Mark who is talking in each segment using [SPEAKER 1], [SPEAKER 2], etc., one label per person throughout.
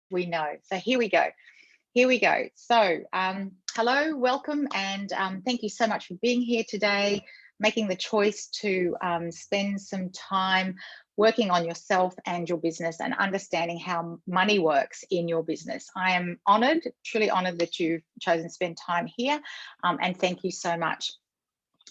[SPEAKER 1] we know. So here we go. Here we go. So hello, welcome, and thank you so much for being here today, making the choice to spend some time working on yourself and your business and understanding how money works in your business. I am honored, truly honored that you've chosen to spend time here, and thank you so much.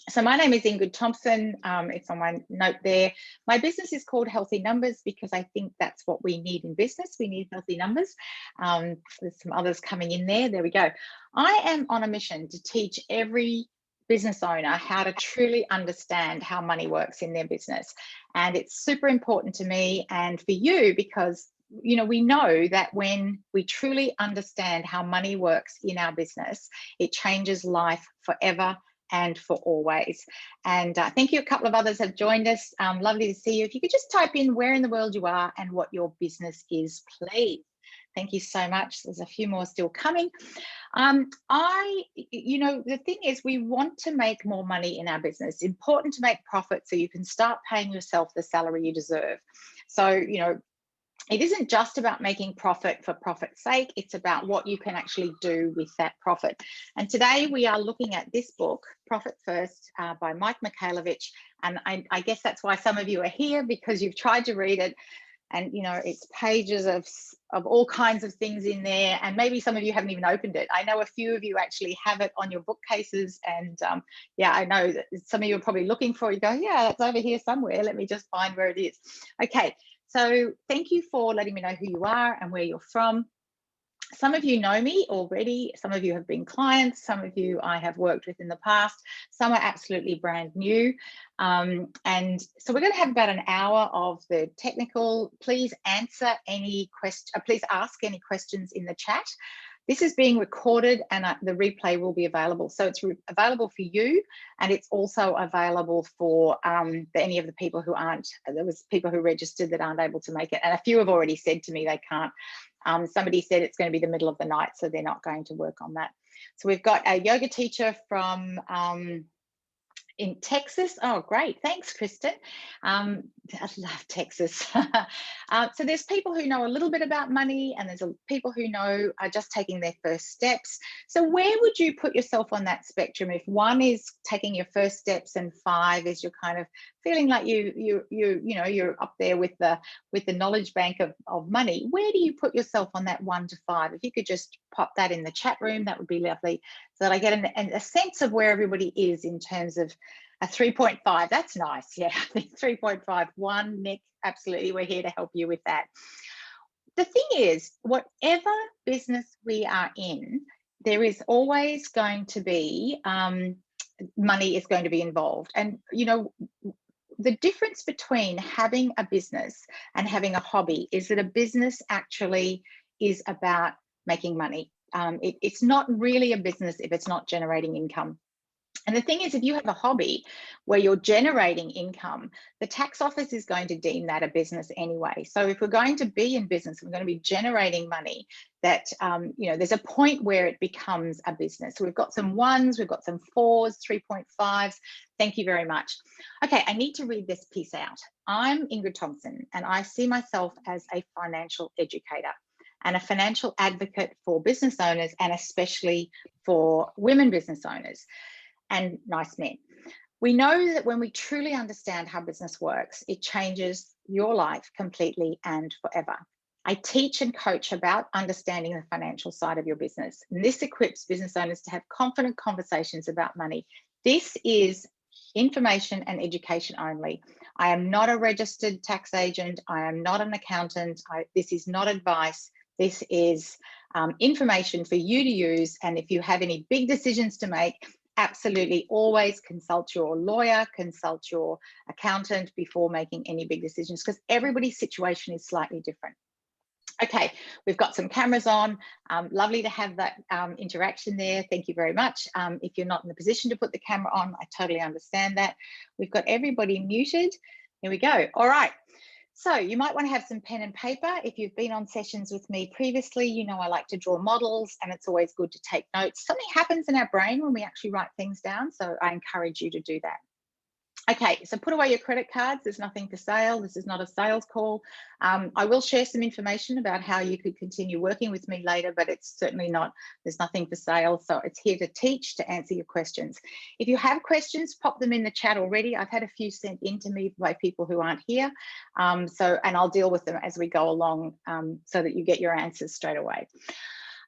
[SPEAKER 1] So my name is Ingrid Thompson. It's on my note there. My business is called Healthy Numbers because I think that's what we need in business. We need healthy numbers. There's some others coming in there. There we go. I am on a mission to teach every business owner how to truly understand how money works in their business. And it's super important to me and for you because we know that when we truly understand how money works in our business, it changes life forever and for always. And thank you. A couple of others have joined us. Lovely to see you. If you could just type in where in the world you are and what your business is, please. Thank you so much. There's a few more still coming. The thing is, we want to make more money in our business. It's important to make profit so you can start paying yourself the salary you deserve. So, it isn't just about making profit for profit's sake. It's about what you can actually do with that profit. And today we are looking at this book, Profit First, by Mike Michalowicz. And I guess that's why some of you are here, because you've tried to read it. And, it's pages of all kinds of things in there. And maybe some of you haven't even opened it. I know a few of you actually have it on your bookcases. And I know that some of you are probably looking for it. You go, yeah, it's over here somewhere. Let me just find where it is. Okay. So thank you for letting me know who you are and where you're from. Some of you know me already. Some of you have been clients. Some of you I have worked with in the past. Some are absolutely brand new. And so we're going to have about an hour of the technical. Please answer any question. Please ask any questions in the chat. This is being recorded and the replay will be available. So it's available for you, and it's also available for any of the people who aren't. There was people who registered that aren't able to make it, and a few have already said to me they can't. Somebody said it's going to be the middle of the night, so they're not going to work on that. So we've got a yoga teacher from in Texas. Oh, great. Thanks, Kristen. I love Texas. So there's people who know a little bit about money, and there's people who are just taking their first steps. So where would you put yourself on that spectrum? If 1 is taking your first steps and 5 is you're kind of feeling like you're up there with the knowledge bank of money, where do you put yourself on that 1 to 5? If you could just pop that in the chat room, that would be lovely, so that I get a sense of where everybody is in terms of a 3.5. That's nice. Yeah, I think 3.5. 1, Nick, absolutely. We're here to help you with that. The thing is, whatever business we are in, there is always going to be money is going to be involved. And, the difference between having a business and having a hobby is that a business actually is about making money. It's not really a business if it's not generating income. And the thing is, if you have a hobby where you're generating income, the tax office is going to deem that a business anyway. So if we're going to be in business, we're going to be generating money, that, there's a point where it becomes a business. So we've got some 1s, we've got some 4s, 3.5s. Thank you very much. Okay, I need to read this piece out. I'm Ingrid Thompson, and I see myself as a financial educator and a financial advocate for business owners, and especially for women business owners and nice men. We know that when we truly understand how business works, it changes your life completely and forever. I teach and coach about understanding the financial side of your business, and this equips business owners to have confident conversations about money. This is information and education only. I am not a registered tax agent. I am not an accountant. This is not advice. This is information for you to use. And if you have any big decisions to make, absolutely always consult your lawyer, consult your accountant before making any big decisions, because everybody's situation is slightly different. Okay, we've got some cameras on. Lovely to have that interaction there. Thank you very much. If you're not in the position to put the camera on, I totally understand that. We've got everybody muted. Here we go. All right. So you might want to have some pen and paper. If you've been on sessions with me previously, I like to draw models, and it's always good to take notes. Something happens in our brain when we actually write things down, so I encourage you to do that. Okay, so put away your credit cards. There's nothing for sale. This is not a sales call. I will share some information about how you could continue working with me later, but it's certainly not, there's nothing for sale. So it's here to teach, to answer your questions. If you have questions, pop them in the chat already. I've had a few sent in to me by people who aren't here. And I'll deal with them as we go along so that you get your answers straight away.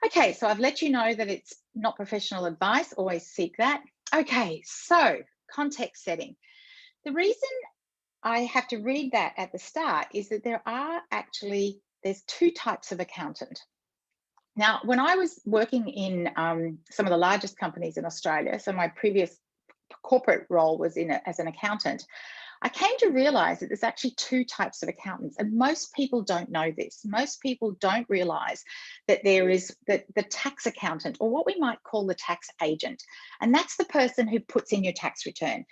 [SPEAKER 1] Okay, so I've let you know that it's not professional advice. Always seek that. Okay, so context setting. The reason I have to read that at the start is that there's two types of accountant. Now, when I was working in some of the largest companies in Australia, so my previous corporate role was as an accountant, I came to realize that there's actually two types of accountants, and most people don't know this. Most people don't realize that there is the tax accountant, or what we might call the tax agent, and that's the person who puts in your tax return.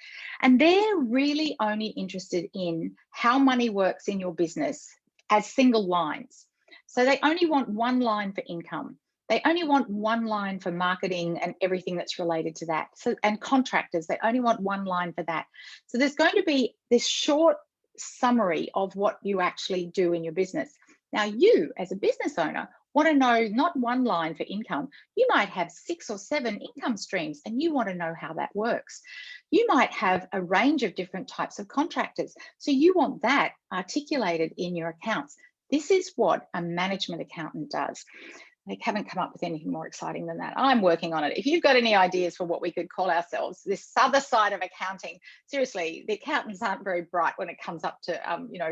[SPEAKER 1] And they're really only interested in how money works in your business as single lines. So they only want one line for income. They only want one line for marketing and everything that's related to that. So, and contractors, they only want one line for that. So there's going to be this short summary of what you actually do in your business. Now, you as a business owner want to know not one line for income. You might have 6 or 7 income streams and you want to know how that works. You might have a range of different types of contractors. So you want that articulated in your accounts. This is what a management accountant does. They haven't come up with anything more exciting than that. I'm working on it. If you've got any ideas for what we could call ourselves, this other side of accounting, seriously, the accountants aren't very bright when it comes up to,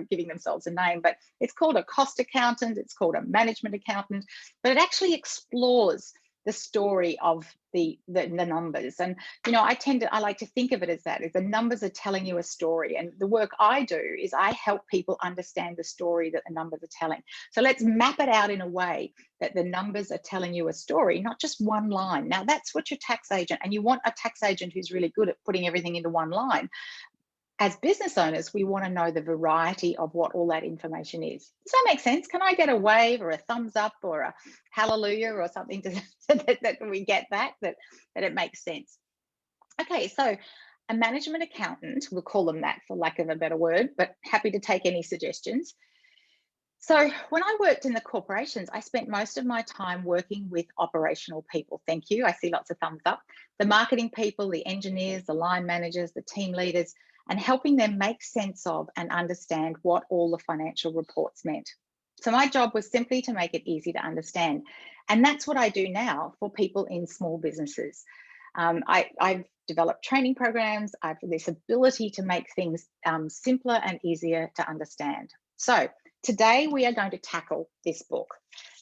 [SPEAKER 1] giving themselves a name, but it's called a cost accountant, it's called a management accountant, but it actually explores the story of the numbers. And, I like to think of it as that, is the numbers are telling you a story. And the work I do is I help people understand the story that the numbers are telling. So let's map it out in a way that the numbers are telling you a story, not just one line. Now that's what your tax agent, and you want a tax agent who's really good at putting everything into one line. As business owners, we want to know the variety of what all that information is. Does that make sense? Can I get a wave or a thumbs up or a hallelujah or something that we get that it makes sense? Okay, so a management accountant, we'll call them that for lack of a better word, but happy to take any suggestions. So when I worked in the corporations, I spent most of my time working with operational people. Thank you. I see lots of thumbs up. The marketing people, the engineers, the line managers, the team leaders, and helping them make sense of and understand what all the financial reports meant. So my job was simply to make it easy to understand. And that's what I do now for people in small businesses. I've developed training programs. I've this ability to make things simpler and easier to understand. So today we are going to tackle this book.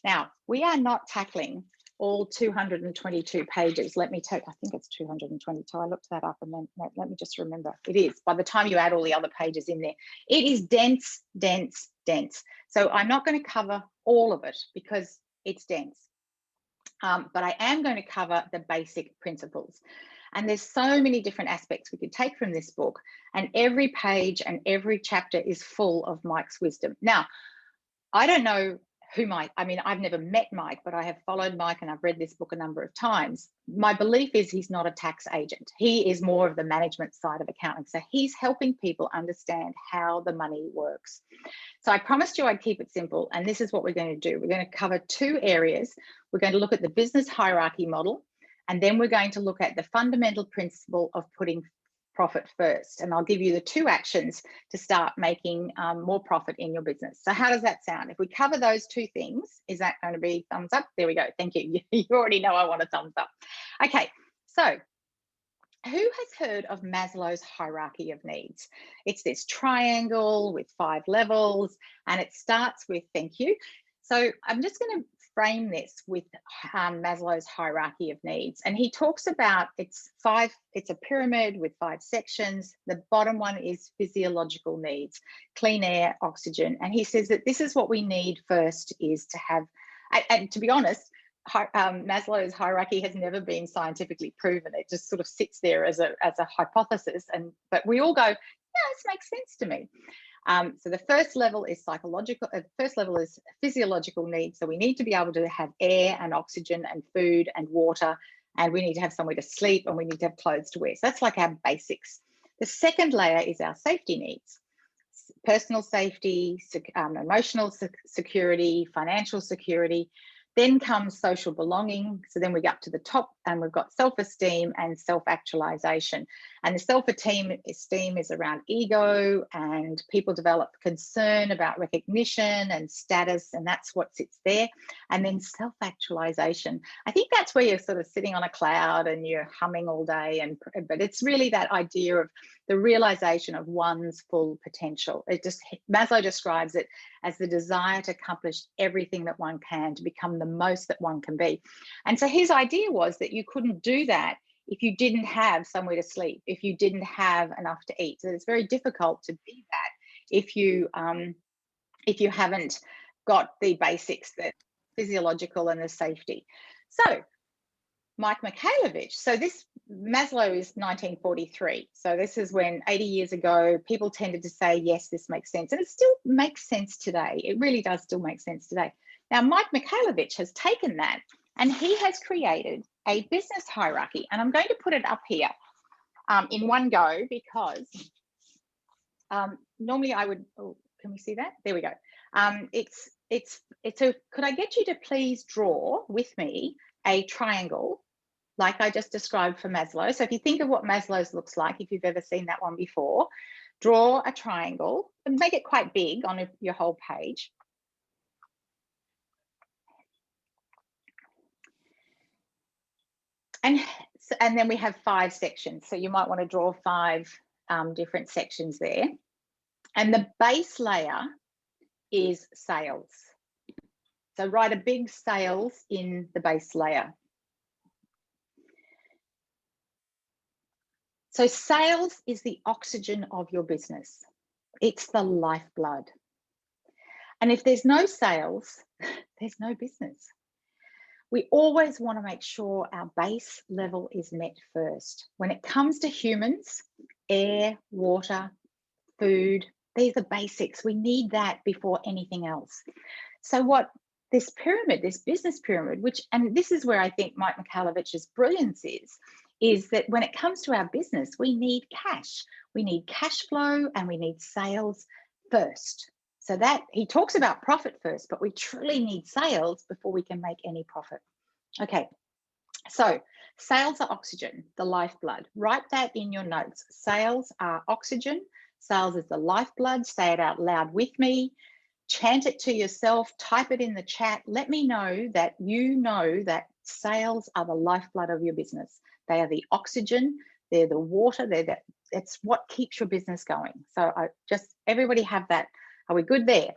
[SPEAKER 1] Now, we are not tackling all 222 pages. Let me take, I think it's 222. I looked that up and then let me just remember. It is, by the time you add all the other pages in there. It is dense, dense, dense. So I'm not going to cover all of it because it's dense. But I am going to cover the basic principles. And there's so many different aspects we could take from this book, and every page and every chapter is full of Mike's wisdom. Now, I don't know who Mike, I've never met Mike, but I have followed Mike and I've read this book a number of times. My belief is he's not a tax agent. He is more of the management side of accounting. So he's helping people understand how the money works. So I promised you I'd keep it simple, and this is what we're going to do. We're going to cover 2 areas. We're going to look at the business hierarchy model, and then we're going to look at the fundamental principle of putting profit first. And I'll give you the 2 actions to start making more profit in your business. So how does that sound? If we cover those 2 things, is that going to be thumbs up? There we go. Thank you. You already know I want a thumbs up. Okay, so who has heard of Maslow's hierarchy of needs? It's this triangle with 5 levels, and it starts with, thank you. So I'm just going to frame this with Maslow's hierarchy of needs. And he talks about it's a pyramid with 5 sections. The bottom one is physiological needs, clean air, oxygen. And he says that this is what we need first, is to have, and to be honest, Maslow's hierarchy has never been scientifically proven. It just sort of sits there as a hypothesis, but we all go, yeah, this makes sense to me. So the first level is psychological. First level is physiological needs. So we need to be able to have air and oxygen and food and water, and we need to have somewhere to sleep, and we need to have clothes to wear. So that's like our basics. The second layer is our safety needs. Personal safety, emotional security, financial security. Then comes social belonging. So then we get up to the top and we've got self-esteem and self-actualization. And the self-esteem is around ego, and people develop concern about recognition and status, and that's what sits there. And then self-actualization. I think that's where you're sort of sitting on a cloud and you're humming all day, but it's really that idea of the realization of one's full potential. Maslow describes it as the desire to accomplish everything that one can, to become the most that one can be. And so his idea was that you couldn't do that if you didn't have somewhere to sleep, if you didn't have enough to eat. So it's very difficult to be that if you haven't got the basics, that physiological and the safety. So Mike Michalowicz. So this Maslow is 1943. So this is when 80 years ago, people tended to say, yes, this makes sense. And it still makes sense today. It really does still make sense today. Now, Mike Michalowicz has taken that and he has created a business hierarchy. And I'm going to put it up here in one go because normally I would, oh, can we see that? There we go. Could I get you to please draw with me a triangle like I just described for Maslow? So if you think of what Maslow's looks like, if you've ever seen that one before, draw a triangle and make it quite big on your whole page. And then we have 5 sections. So you might want to draw 5 different sections there. And the base layer is sales. So write a big sales in the base layer. So sales is the oxygen of your business. It's the lifeblood. And if there's no sales, there's no business. We always want to make sure our base level is met first. When it comes to humans, air, water, food, these are basics. We need that before anything else. So what this pyramid, this business pyramid, and this is where I think Mike Michalowicz's brilliance is that when it comes to our business, we need cash. We need cash flow and we need sales first. So that he talks about profit first, but we truly need sales before we can make any profit. Okay, so sales are oxygen, the lifeblood. Write that in your notes. Sales are oxygen. Sales is the lifeblood. Say it out loud with me. Chant it to yourself. Type it in the chat. Let me know that you know that sales are the lifeblood of your business. They are the oxygen. They're the water. It's what keeps your business going. So everybody have that. Are we good there?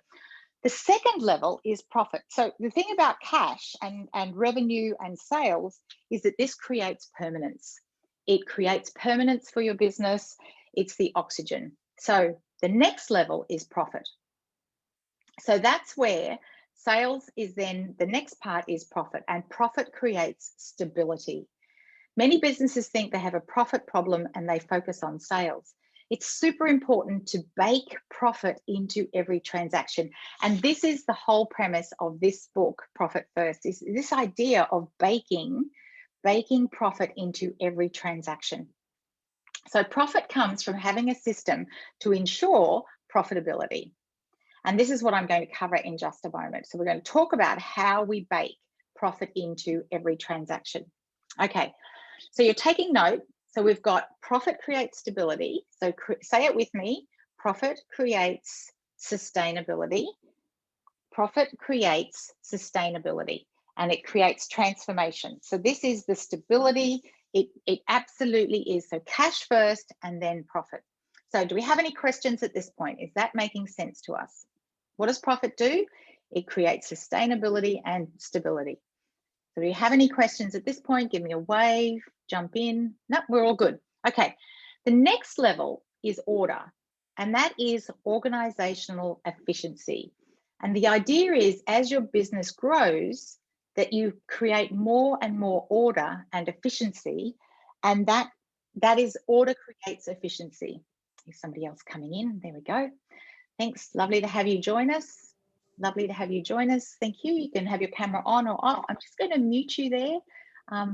[SPEAKER 1] The second level is profit. So the thing about cash and revenue and sales is that this creates permanence. It creates permanence for your business. It's the oxygen. So the next level is profit. So that's where sales is then, the next part is profit, and profit creates stability. Many businesses think they have a profit problem and they focus on sales. It's super important to bake profit into every transaction. And this is the whole premise of this book, Profit First, is this idea of baking profit into every transaction. So profit comes from having a system to ensure profitability. And this is what I'm going to cover in just a moment. So we're going to talk about how we bake profit into every transaction. Okay, so you're taking note. So we've got profit creates stability. So say it with me. Profit creates sustainability. Profit creates sustainability, and it creates transformation. So this is the stability. It absolutely is. So cash first and then profit. So do we have any questions at this point? Is that making sense to us? What does profit do? It creates sustainability and stability. So do you have any questions at this point? Give me a wave, jump in. No, we're all good. Okay, the next level is order, and that is organizational efficiency. And the idea is as your business grows, that you create more and more order and efficiency, and that is order creates efficiency. Is somebody else coming in? There we go. Thanks, lovely to have you join us. Lovely to have you join us. Thank you. You can have your camera on or off. I'm just going to mute you there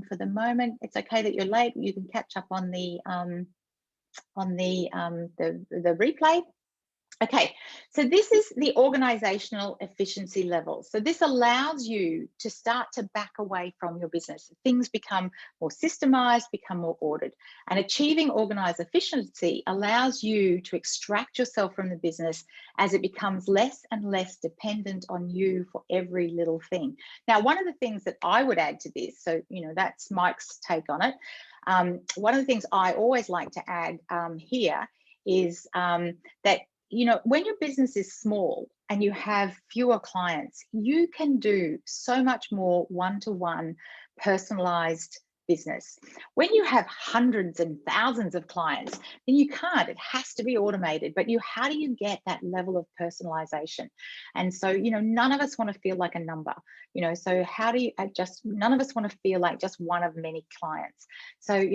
[SPEAKER 1] for the moment. It's okay that you're late. You can catch up on the the replay. Okay, so this is the organizational efficiency level. So this allows you to start to back away from your business. Things become more systemized, become more ordered. And achieving organized efficiency allows you to extract yourself from the business as it becomes less and less dependent on you for every little thing. Now, one of the things that I would add to this, so, that's Mike's take on it. One of the things I always like to add here is that when your business is small and you have fewer clients, you can do so much more one-to-one personalized business. When you have hundreds and thousands of clients, then you can't. It has to be automated. But how do you get that level of personalization? And so, none of us want to feel like a number. So how do you none of us want to feel like just one of many clients. So,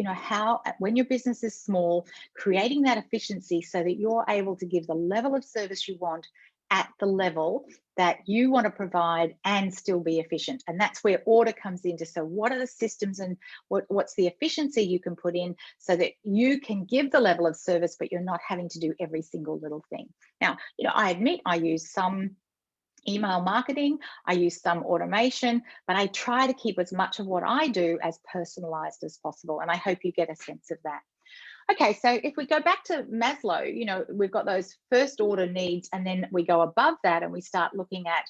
[SPEAKER 1] when your business is small, creating that efficiency so that you're able to give the level of service you want at the level that you want to provide and still be efficient. And that's where order comes into. So what are the systems and what's the efficiency you can put in so that you can give the level of service, but you're not having to do every single little thing. Now, I admit I use some email marketing, I use some automation, but I try to keep as much of what I do as personalized as possible. And I hope you get a sense of that. Okay, so if we go back to Maslow, we've got those first order needs, and then we go above that and we start looking at,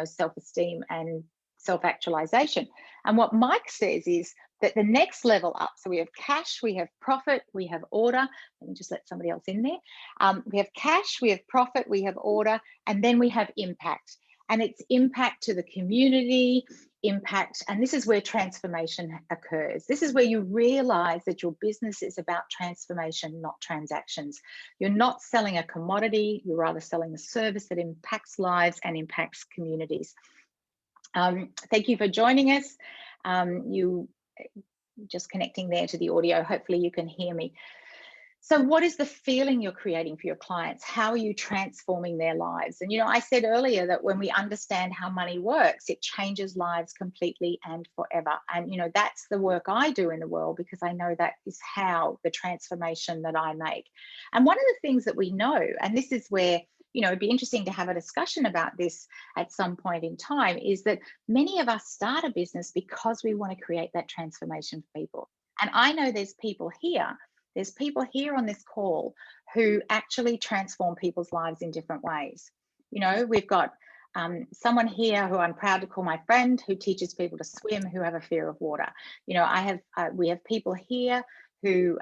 [SPEAKER 1] self-esteem and self-actualization. And what Mike says is that the next level up, so we have cash, we have profit, we have order. Let me just let somebody else in there. We have cash, we have profit, we have order, and then we have impact. And it's impact to the community, impact, and this is where transformation occurs. This is where you realize that your business is about transformation, not transactions. You're not selling a commodity, you're rather selling a service that impacts lives and impacts communities. Thank you for joining us. You just connecting there to the audio, hopefully you can hear me. So what is the feeling you're creating for your clients? How are you transforming their lives? And, I said earlier that when we understand how money works, it changes lives completely and forever. And, that's the work I do in the world, because I know that is how the transformation that I make. And one of the things that we know, and this is where, it'd be interesting to have a discussion about this at some point in time, is that many of us start a business because we want to create that transformation for people. And I know there's people here on this call who actually transform people's lives in different ways. We've got someone here who I'm proud to call my friend, who teaches people to swim, who have a fear of water. We have people here who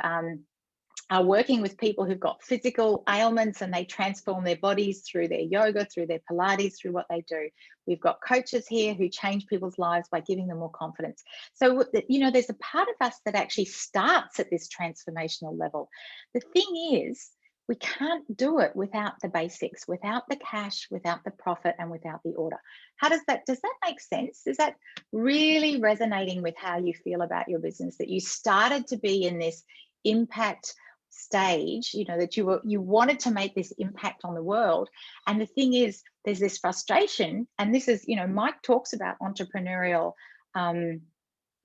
[SPEAKER 1] are working with people who've got physical ailments, and they transform their bodies through their yoga, through their Pilates, through what they do. We've got coaches here who change people's lives by giving them more confidence. So, there's a part of us that actually starts at this transformational level. The thing is, we can't do it without the basics, without the cash, without the profit, and without the order. Does that make sense? Is that really resonating with how you feel about your business, that you started to be in this impact stage, that you wanted to make this impact on the world? And the thing is, there's this frustration, and this is, Mike talks about entrepreneurial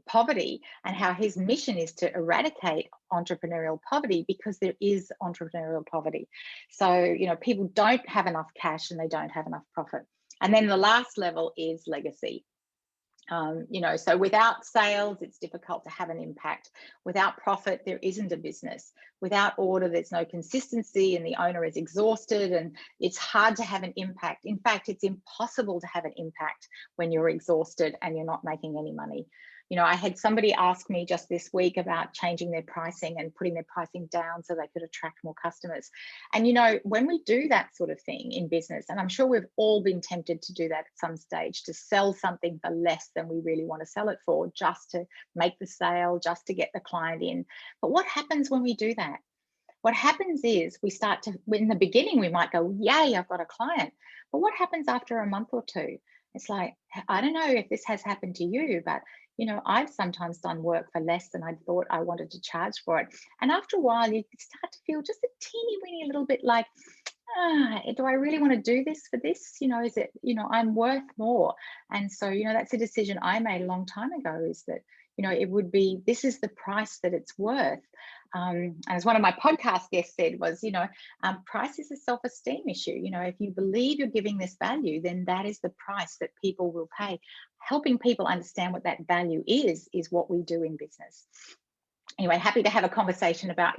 [SPEAKER 1] poverty and how his mission is to eradicate entrepreneurial poverty, because there is entrepreneurial poverty. So, people don't have enough cash and they don't have enough profit. And then the last level is legacy. So without sales, it's difficult to have an impact. Without profit, there isn't a business. Without order, there's no consistency, and the owner is exhausted, and it's hard to have an impact. In fact, it's impossible to have an impact when you're exhausted and you're not making any money. I had somebody ask me just this week about changing their pricing and putting their pricing down so they could attract more customers. And, when we do that sort of thing in business, and I'm sure we've all been tempted to do that at some stage, to sell something for less than we really want to sell it for, just to make the sale, just to get the client in. But what happens when we do that? What happens is we start to, in the beginning, we might go, yay, I've got a client. But what happens after a month or two? It's like, I don't know if this has happened to you, but I've sometimes done work for less than I thought I wanted to charge for it. And after a while, you start to feel just a teeny weeny little bit like, do I really want to do this for this? Is it, I'm worth more. And so, that's a decision I made a long time ago, is that, You know, it would be, this is the price that it's worth. As one of my podcast guests said, was, you know, price is a self-esteem issue. You know, if you believe you're giving this value, then that is the price that people will pay. Helping people understand what that value is what we do in business. Anyway, happy to have a conversation about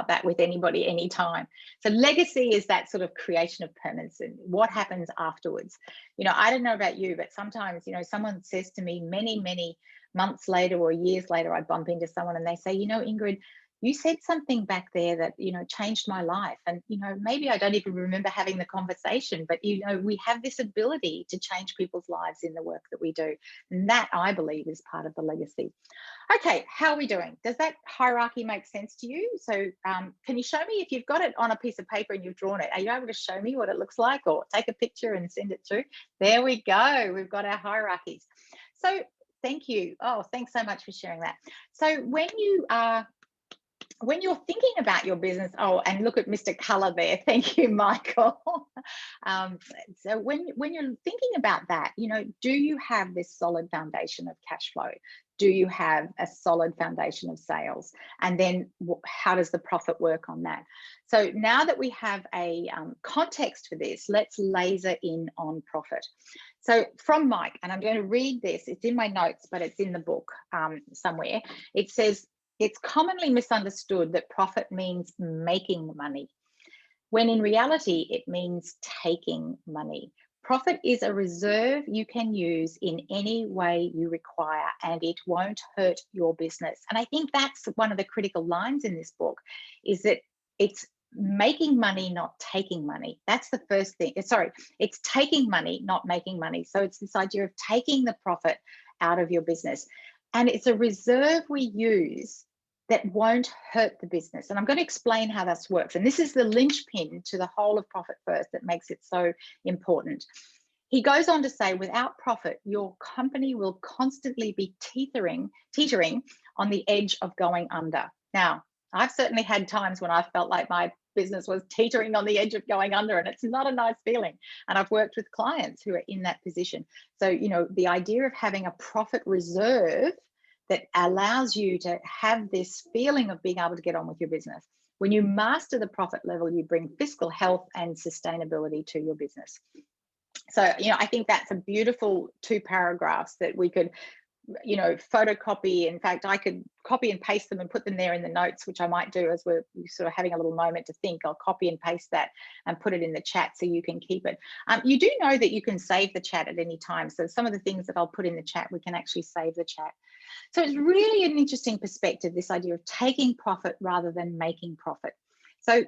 [SPEAKER 1] that with anybody, anytime. So legacy is that sort of creation of permanence and what happens afterwards. You know, I don't know about you, but sometimes, you know, someone says to me many months later or years later, I bump into someone and they say, you know, Ingrid, you said something back there that, you know, changed my life. And, you know, maybe I don't even remember having the conversation, but, you know, we have this ability to change people's lives in the work that we do. And that, I believe, is part of the legacy. Okay, how are we doing? Does that hierarchy make sense to you? So can you show me, if you've got it on a piece of paper and you've drawn it, are you able to show me what it looks like, or take a picture and send it through? There we go. We've got our hierarchies. So thank you. Oh, thanks so much for sharing that. So when you're thinking about your business, oh, and look at Mr. Color there. Thank you, Michael. So when you're thinking about that, you know, do you have this solid foundation of cash flow? Do you have a solid foundation of sales? And then how does the profit work on that? So now that we have a context for this, let's laser in on profit. So from Mike, and I'm going to read this, it's in my notes, but it's in the book somewhere. It says, it's commonly misunderstood that profit means making money, when in reality, it means taking money. Profit is a reserve you can use in any way you require, and it won't hurt your business. And I think that's one of the critical lines in this book, is that it's making money, not taking money. That's the first thing. Sorry, it's taking money, not making money. So it's this idea of taking the profit out of your business. And it's a reserve we use that won't hurt the business. And I'm going to explain how this works. And this is the linchpin to the whole of Profit First that makes it so important. He goes on to say, without profit, your company will constantly be teetering on the edge of going under. Now, I've certainly had times when I felt like my business was teetering on the edge of going under, and it's not a nice feeling. And I've worked with clients who are in that position. So, you know, the idea of having a profit reserve that allows you to have this feeling of being able to get on with your business. When you master the profit level, you bring fiscal health and sustainability to your business. So, you know, I think that's a beautiful 2 paragraphs that we could, you know, photocopy. In fact, I could copy and paste them and put them there in the notes, which I might do as we're sort of having a little moment to think. I'll copy and paste that and put it in the chat so you can keep it. You do know that you can save the chat at any time. So some of the things that I'll put in the chat, we can actually save the chat. So it's really an interesting perspective, this idea of taking profit rather than making profit. So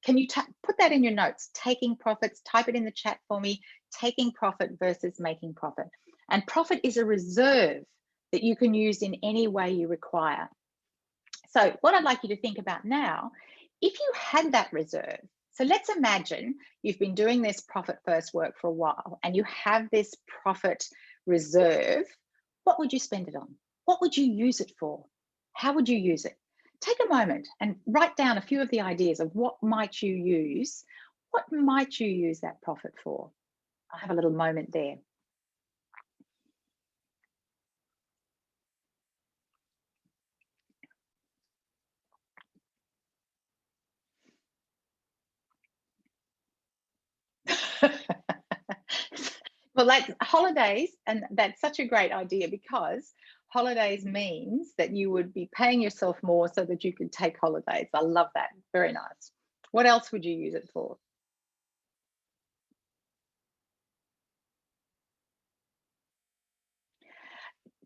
[SPEAKER 1] can you put that in your notes? Taking profits, type it in the chat for me, taking profit versus making profit. And profit is a reserve that you can use in any way you require. So what I'd like you to think about now, if you had that reserve, so let's imagine you've been doing this profit first work for a while and you have this profit reserve, what would you spend it on? What would you use it for? How would you use it? Take a moment and write down a few of the ideas of what might you use. What might you use that profit for? I'll have a little moment there. Well, that's holidays, and that's such a great idea, because holidays means that you would be paying yourself more so that you could take holidays. I love that. Very nice. What else would you use it for?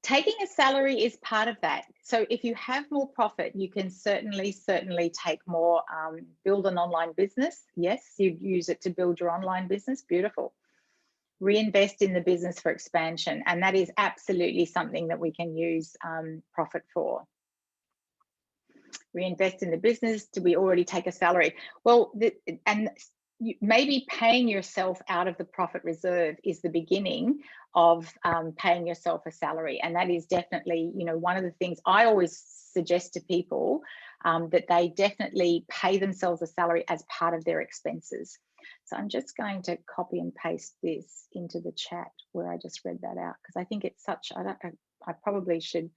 [SPEAKER 1] Taking a salary is part of that. So if you have more profit, you can certainly take more, build an online business. Yes, you'd use it to build your online business. Beautiful. Reinvest in the business for expansion. And that is absolutely something that we can use profit for. Reinvest in the business. Do we already take a salary? Well, maybe paying yourself out of the profit reserve is the beginning of paying yourself a salary. And that is definitely, you know, one of the things I always suggest to people, that they definitely pay themselves a salary as part of their expenses. So I'm just going to copy and paste this into the chat where I just read that out, because I think it's such, I probably should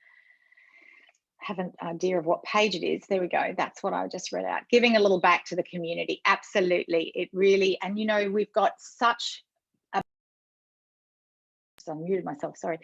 [SPEAKER 1] have an idea of what page it is. There we go. That's what I just read out. Giving a little back to the community. Absolutely. It really, and you know, we've got such a, so I muted myself, sorry.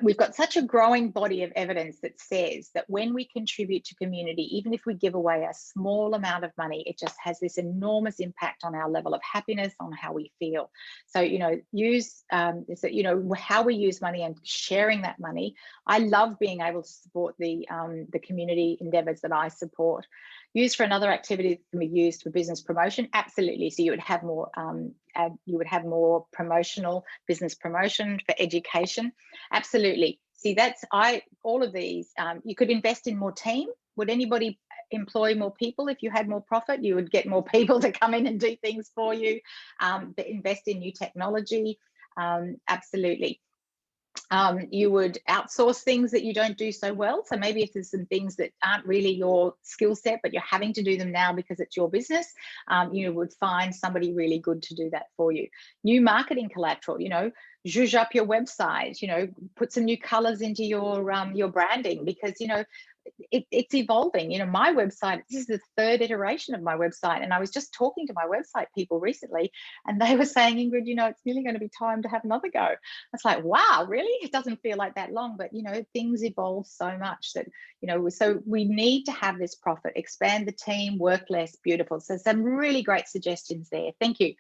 [SPEAKER 1] We've got such a growing body of evidence that says that when we contribute to community, even if we give away a small amount of money, it just has this enormous impact on our level of happiness, on how we feel. So, you know, you know, how we use money and sharing that money. I love being able to support the community endeavors that I support. Used for another activity that can be used for business promotion, absolutely. So you would have more promotional business promotion for education, absolutely. See, that's all of these. You could invest in more team. Would anybody employ more people if you had more profit? You would get more people to come in and do things for you. But invest in new technology, absolutely. You would outsource things that you don't do so well. So maybe if there's some things that aren't really your skill set, but you're having to do them now because it's your business, you would find somebody really good to do that for you. New marketing collateral, you know, zhuzh up your website, you know, put some new colors into your branding, because, you know, it's evolving. You know, my website, this is the 3rd iteration of my website, and I was just talking to my website people recently, and they were saying, Ingrid, you know, it's nearly going to be time to have another go. It's like, wow, really? It doesn't feel like that long, but you know, things evolve so much that, you know, so we need to have this profit, expand the team, work less. Beautiful. So some really great suggestions there. Thank you.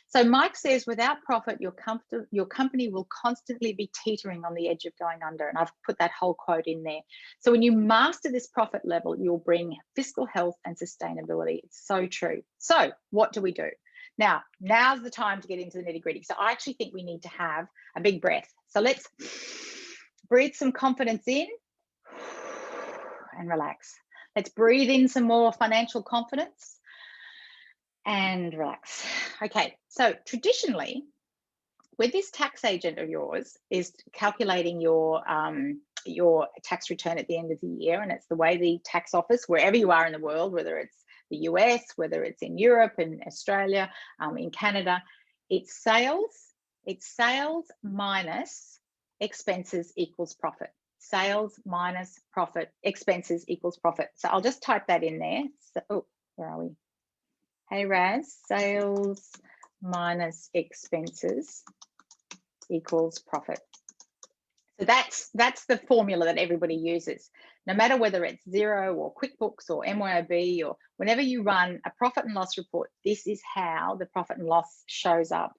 [SPEAKER 1] So Mike says, without profit, your company will constantly be teetering on the edge of going under. And I've put that whole quote in there. So when you master this profit level, you'll bring fiscal health and sustainability. It's so true. So what do we do? Now's the time to get into the nitty gritty. So I actually think we need to have a big breath. So let's breathe some confidence in and relax. Let's breathe in some more financial confidence and relax. Okay, so traditionally, with this tax agent of yours is calculating your tax return at the end of the year, and it's the way the tax office, wherever you are in the world, whether it's the US, whether it's in Europe and Australia, in Canada, it's sales minus expenses equals profit. Sales minus profit, expenses equals profit. So I'll just type that in there. So, oh, where are we? Hey Raz, sales minus expenses equals profit. So that's the formula that everybody uses. No matter whether it's Xero or QuickBooks or MYOB, or whenever you run a profit and loss report, this is how the profit and loss shows up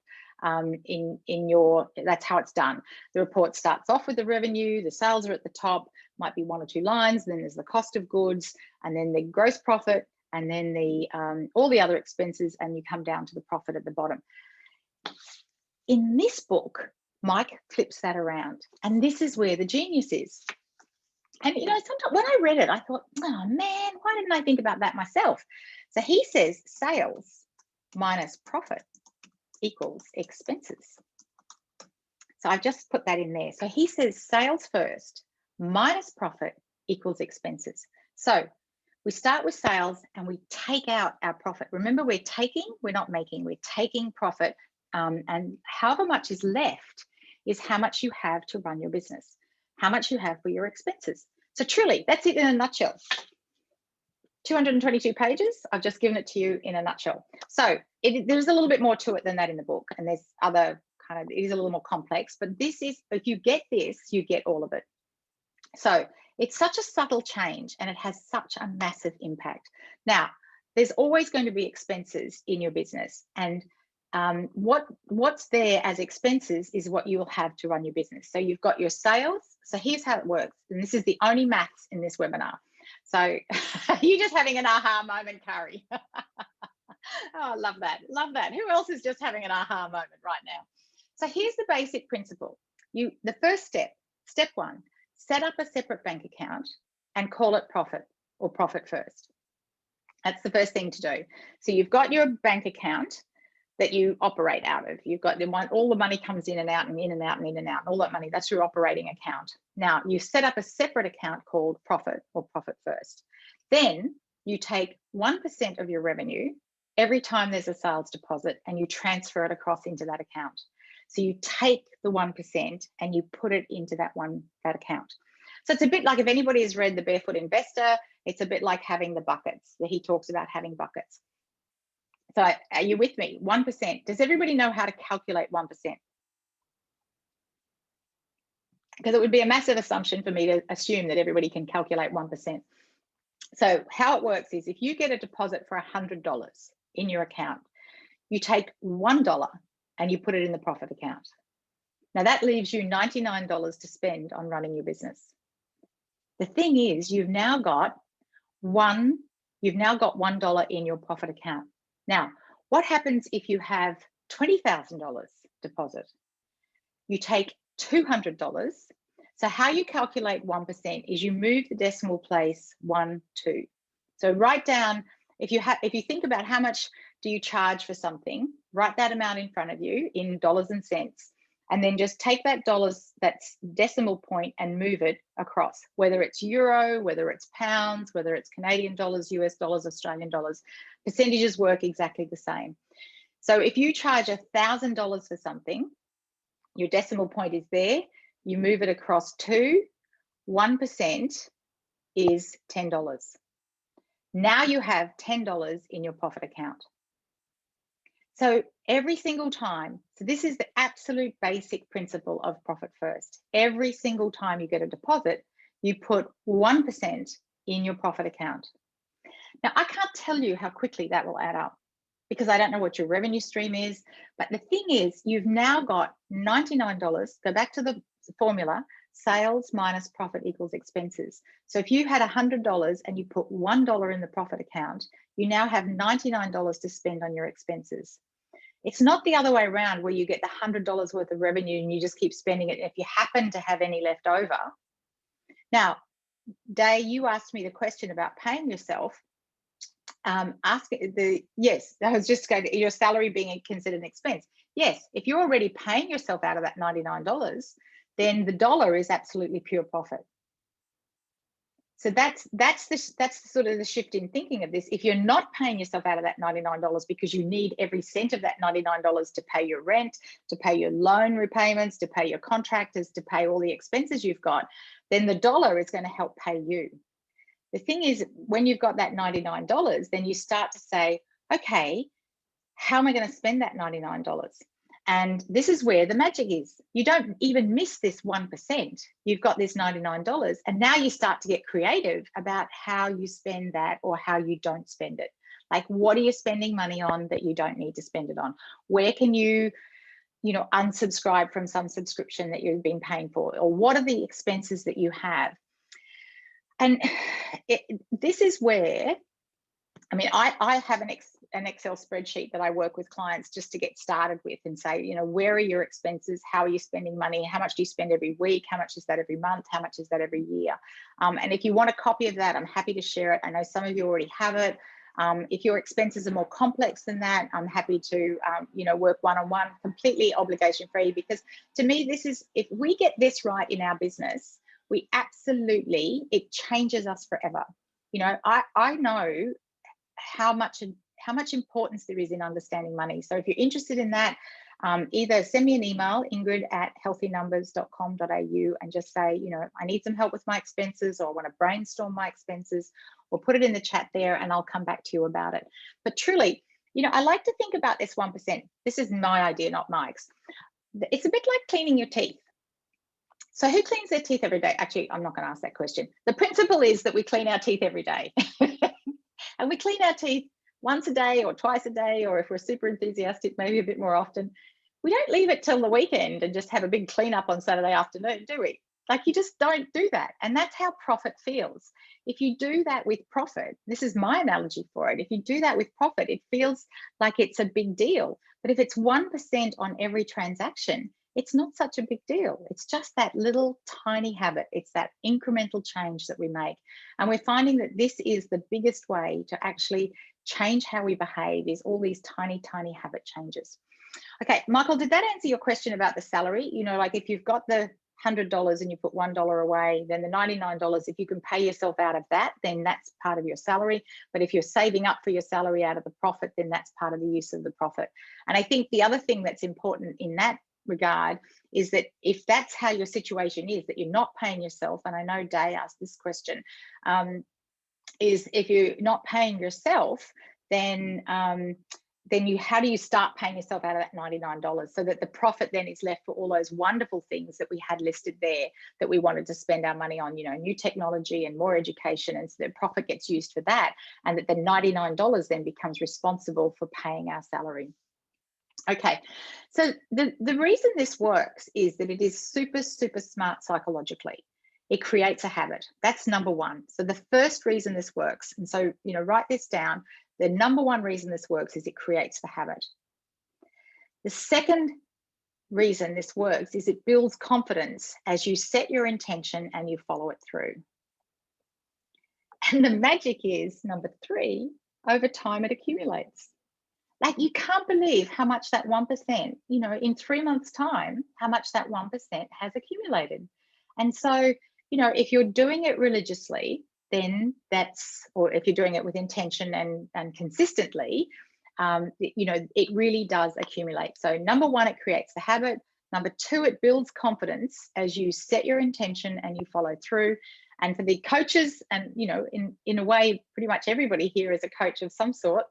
[SPEAKER 1] in your, that's how it's done. The report starts off with the revenue, the sales are at the top, might be 1 or 2 lines, then there's the cost of goods, and then the gross profit, and then the all the other expenses, and you come down to the profit at the bottom. In this book, Mike flips that around, and this is where the genius is. And you know, sometimes when I read it, I thought, oh man, why didn't I think about that myself? So he says sales minus profit equals expenses. So I've just put that in there. So he says sales first minus profit equals expenses. So we start with sales and we take out our profit. Remember, we're not making, we're taking profit, and however much is left is how much you have to run your business, how much you have for your expenses. So truly, that's it in a nutshell. 222 pages, I've just given it to you in a nutshell. So there's a little bit more to it than that in the book, and there's other kind of, it is a little more complex, but this is, if you get this, you get all of it. So it's such a subtle change, and it has such a massive impact. Now, there's always going to be expenses in your business, and what's there as expenses is what you'll have to run your business. So you've got your sales. So here's how it works, and this is the only maths in this webinar. So you're just having an aha moment, Kari. Oh, love that, love that. Who else is just having an aha moment right now? So here's the basic principle. The first step 1, set up a separate bank account and call it profit or profit first. That's the first thing to do. So you've got your bank account that you operate out of. You've got the one, all the money comes in and out and in and out and in and out, and all that money, that's your operating account. Now you set up a separate account called profit or profit first. Then you take 1% of your revenue every time there's a sales deposit, and you transfer it across into that account. So you take the 1% and you put it into that account. So it's a bit like, if anybody has read The Barefoot Investor, it's a bit like having the buckets that he talks about, having buckets. So are you with me? 1%. Does everybody know how to calculate 1%? Because it would be a massive assumption for me to assume that everybody can calculate 1%. So how it works is, if you get a deposit for $100 in your account, you take $1 and you put it in the profit account. Now that leaves you $99 to spend on running your business. The thing is, you've now got $1 in your profit account. Now, what happens if you have $20,000 deposit? You take $200. So how you calculate 1% is you move the decimal place 1, 2. So write down, if you think about how much do you charge for something, write that amount in front of you in dollars and cents, and then just take that that's decimal point, and move it across, whether it's euro, whether it's pounds, whether it's Canadian dollars, US dollars, Australian dollars. Percentages work exactly the same. So if you charge $1,000 for something, your decimal point is there, you move it across to 1% is $10. Now you have $10 in your profit account. So every single time, so this is the absolute basic principle of Profit First. Every single time you get a deposit, you put 1% in your profit account. Now, I can't tell you how quickly that will add up, because I don't know what your revenue stream is. But the thing is, you've now got $99. Go back to the formula, sales minus profit equals expenses. So if you had $100 and you put $1 in the profit account, you now have $99 to spend on your expenses. It's not the other way around, where you get the $100 worth of revenue and you just keep spending it if you happen to have any left over. Now, Day, you asked me the question about paying yourself. Yes, I was just going to, your salary being considered an expense. Yes, if you're already paying yourself out of that $99, then the dollar is absolutely pure profit. So that's sort of the shift in thinking of this. If you're not paying yourself out of that $99 because you need every cent of that $99 to pay your rent, to pay your loan repayments, to pay your contractors, to pay all the expenses you've got, then the dollar is going to help pay you. The thing is, when you've got that $99, then you start to say, okay, how am I going to spend that $99? And this is where the magic is. You don't even miss this 1%. You've got this $99, and now you start to get creative about how you spend that, or how you don't spend it. Like, what are you spending money on that you don't need to spend it on? Where can you unsubscribe from some subscription that you've been paying for? Or what are the expenses that you have? And this is where, I mean, I have an Excel spreadsheet that I work with clients just to get started with, and say, where are your expenses? How are you spending money? How much do you spend every week? How much is that every month? How much is that every year? And if you want a copy of that, I'm happy to share it. I know some of you already have it. If your expenses are more complex than that, I'm happy to, work one-on-one, completely obligation-free, because to me, this is, if we get this right in our business, it changes us forever. I know how much importance there is in understanding money. So if you're interested in that, either send me an email, ingrid@healthynumbers.com.au, and just say, I need some help with my expenses, or I want to brainstorm my expenses, or put it in the chat there and I'll come back to you about it. But truly, I like to think about this 1%. This is my idea, not Mike's. It's a bit like cleaning your teeth. So who cleans their teeth every day? Actually, I'm not going to ask that question. The principle is that we clean our teeth every day. And we clean our teeth once a day or twice a day, or if we're super enthusiastic, maybe a bit more often. We don't leave it till the weekend and just have a big cleanup on Saturday afternoon, do we? Like, you just don't do that. And that's how profit feels. If you do that with profit, this is my analogy for it. If you do that with profit, it feels like it's a big deal. But if it's 1% on every transaction, it's not such a big deal. It's just that little tiny habit. It's that incremental change that we make. And we're finding that this is the biggest way to actually change how we behave, is all these tiny, tiny habit changes. Okay, Michael, did that answer your question about the salary? Like, if you've got the $100 and you put $1 away, then the $99, if you can pay yourself out of that, then that's part of your salary. But if you're saving up for your salary out of the profit, then that's part of the use of the profit. And I think the other thing that's important in that regard is that if that's how your situation is, that you're not paying yourself, and I know Day asked this question, is if you're not paying yourself, then how do you start paying yourself out of that $99 so that the profit then is left for all those wonderful things that we had listed there that we wanted to spend our money on, new technology and more education, and so the profit gets used for that, and that the $99 then becomes responsible for paying our salary. Okay, so the reason this works is that it is super, super smart psychologically. It creates a habit. That's number one. So the first reason this works, and so, write this down, the number one reason this works is it creates the habit. The second reason this works is it builds confidence as you set your intention and you follow it through. And the magic is, number three, over time it accumulates. Like, you can't believe how much that 1%, in 3 months' time, how much that 1% has accumulated. And so, if you're doing it religiously, then or if you're doing it with intention and consistently, it really does accumulate. So number one, it creates the habit. Number two, it builds confidence as you set your intention and you follow through. And for the coaches, and in a way, pretty much everybody here is a coach of some sort,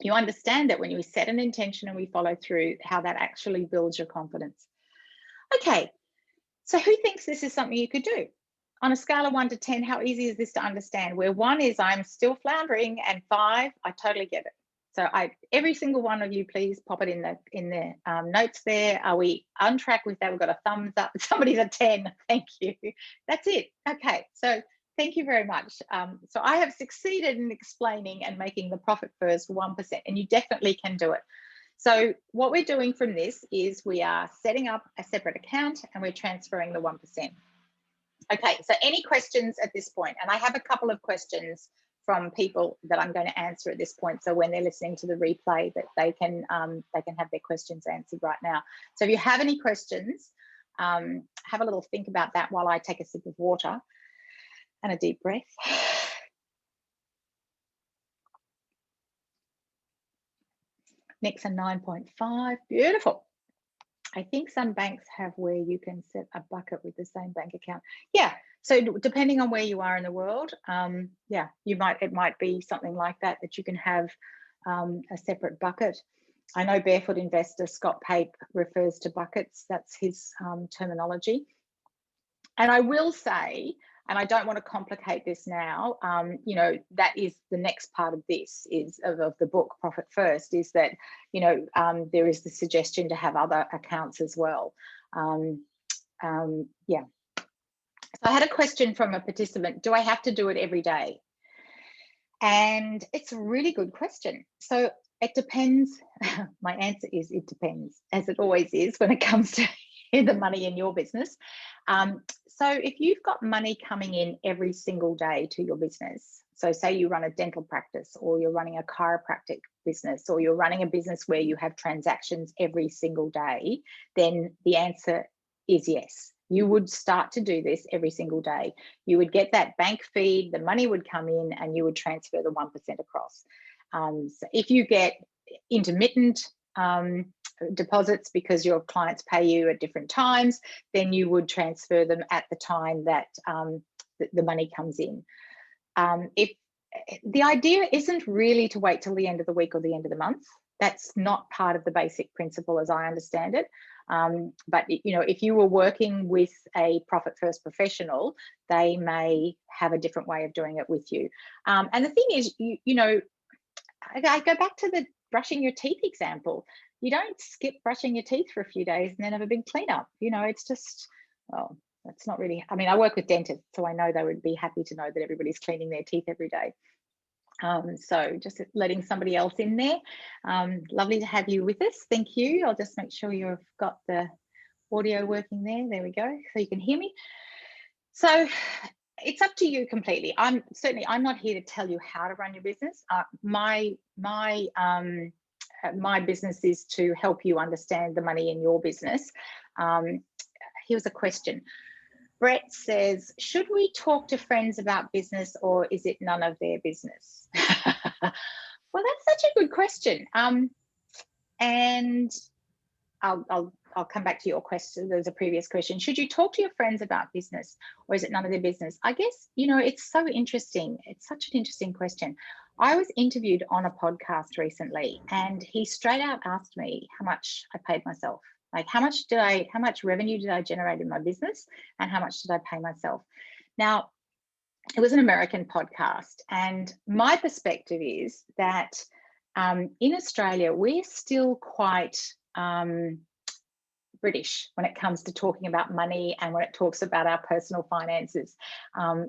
[SPEAKER 1] you understand that when you set an intention and we follow through, how that actually builds your confidence. Okay, so who thinks this is something you could do? On a scale of 1 to 10, how easy is this to understand? Where 1 is I'm still floundering, and 5, I totally get it. So every single one of you, please pop it in the notes there. Are we on track with that? We've got a thumbs up. Somebody's a 10. Thank you. That's it. Okay, so thank you very much. So I have succeeded in explaining and making the profit first 1%, and you definitely can do it. So what we're doing from this is we are setting up a separate account and we're transferring the 1%. Okay, so any questions at this point? And I have a couple of questions from people that I'm going to answer at this point. So when they're listening to the replay, that they can have their questions answered right now. So if you have any questions, have a little think about that while I take a sip of water and a deep breath. Next, a 9.5, beautiful. I think some banks have where you can set a bucket with the same bank account. Yeah, so depending on where you are in the world, yeah, it might be something like that you can have a separate bucket. I know Barefoot Investor Scott Pape refers to buckets. That's his terminology. And I will say, and I don't want to complicate this now, that is the next part of this of the book Profit First, is that, there is the suggestion to have other accounts as well. Yeah. So I had a question from a participant, do I have to do it every day? And it's a really good question. So it depends. My answer is it depends, as it always is when it comes to the money in your business. So if you've got money coming in every single day to your business, so say you run a dental practice, or you're running a chiropractic business, or you're running a business where you have transactions every single day, then the answer is yes. You would start to do this every single day. You would get that bank feed, the money would come in, and you would transfer the 1% across. So if you get intermittent deposits because your clients pay you at different times, then you would transfer them at the time that the money comes in. If the idea isn't really to wait till the end of the week or the end of the month, that's not part of the basic principle as I understand it. But if you were working with a Profit First professional, they may have a different way of doing it with you. And the thing is, I go back to the brushing your teeth example. You don't skip brushing your teeth for a few days and then have a big cleanup. It's just, well, that's not really, I mean, I work with dentists, so I know they would be happy to know that everybody's cleaning their teeth every day. So just letting somebody else in there. Lovely to have you with us. Thank you. I'll just make sure you've got the audio working there. There we go, so you can hear me. So it's up to you completely. I'm not here to tell you how to run your business. My business is to help you understand the money in your business. Here's a question. Brett says, should we talk to friends about business, or is it none of their business? Well, that's such a good question. And I'll I'll come back to your question. There's a previous question. Should you talk to your friends about business, or is it none of their business? I guess, it's so interesting. It's such an interesting question. I was interviewed on a podcast recently, and he straight out asked me how much I paid myself. Like, how much revenue did I generate in my business, and how much did I pay myself? Now, it was an American podcast, and my perspective is that in Australia, we're still quite British when it comes to talking about money and when it talks about our personal finances. From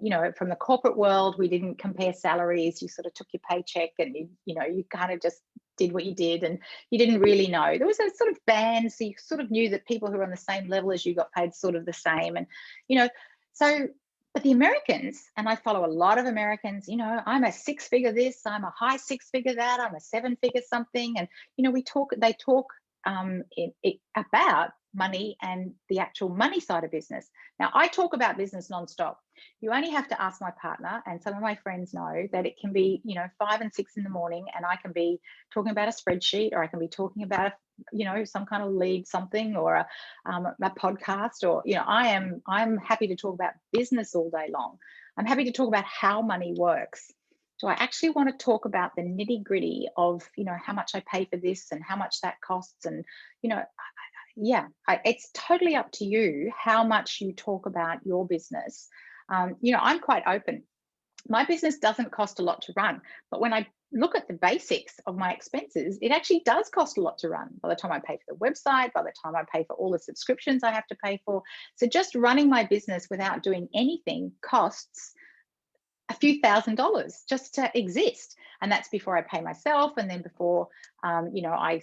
[SPEAKER 1] the corporate world, we didn't compare salaries. You sort of took your paycheck and you kind of just did what you did, and you didn't really know. There was a sort of band, so you sort of knew that people who were on the same level as you got paid sort of the same. And but the Americans, and I follow a lot of Americans, I'm a six-figure this, I'm a high six-figure that, I'm a seven-figure something, and they talk about money and the actual money side of business. Now, I talk about business nonstop. You only have to ask my partner, and some of my friends know that it can be 5 and 6 in the morning, and I can be talking about a spreadsheet, or I can be talking about some kind of lead something, or a podcast, or I'm happy to talk about business all day long. I'm happy to talk about how money works. Do I actually want to talk about the nitty gritty of how much I pay for this and how much that costs? And it's totally up to you how much you talk about your business. I'm quite open. My business doesn't cost a lot to run, but when I look at the basics of my expenses, it actually does cost a lot to run. By the time I pay for the website, by the time I pay for all the subscriptions I have to pay for. So just running my business without doing anything costs a few $1,000s just to exist. And that's before I pay myself, and then before I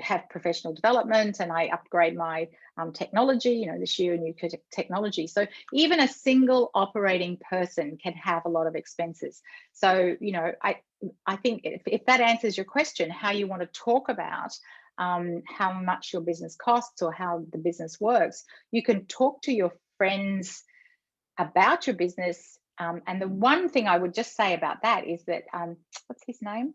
[SPEAKER 1] have professional development and I upgrade my technology, this year new technology. So even a single operating person can have a lot of expenses. So, I think if that answers your question, how you want to talk about how much your business costs or how the business works, you can talk to your friends about your business. And the one thing I would just say about that is that, what's his name?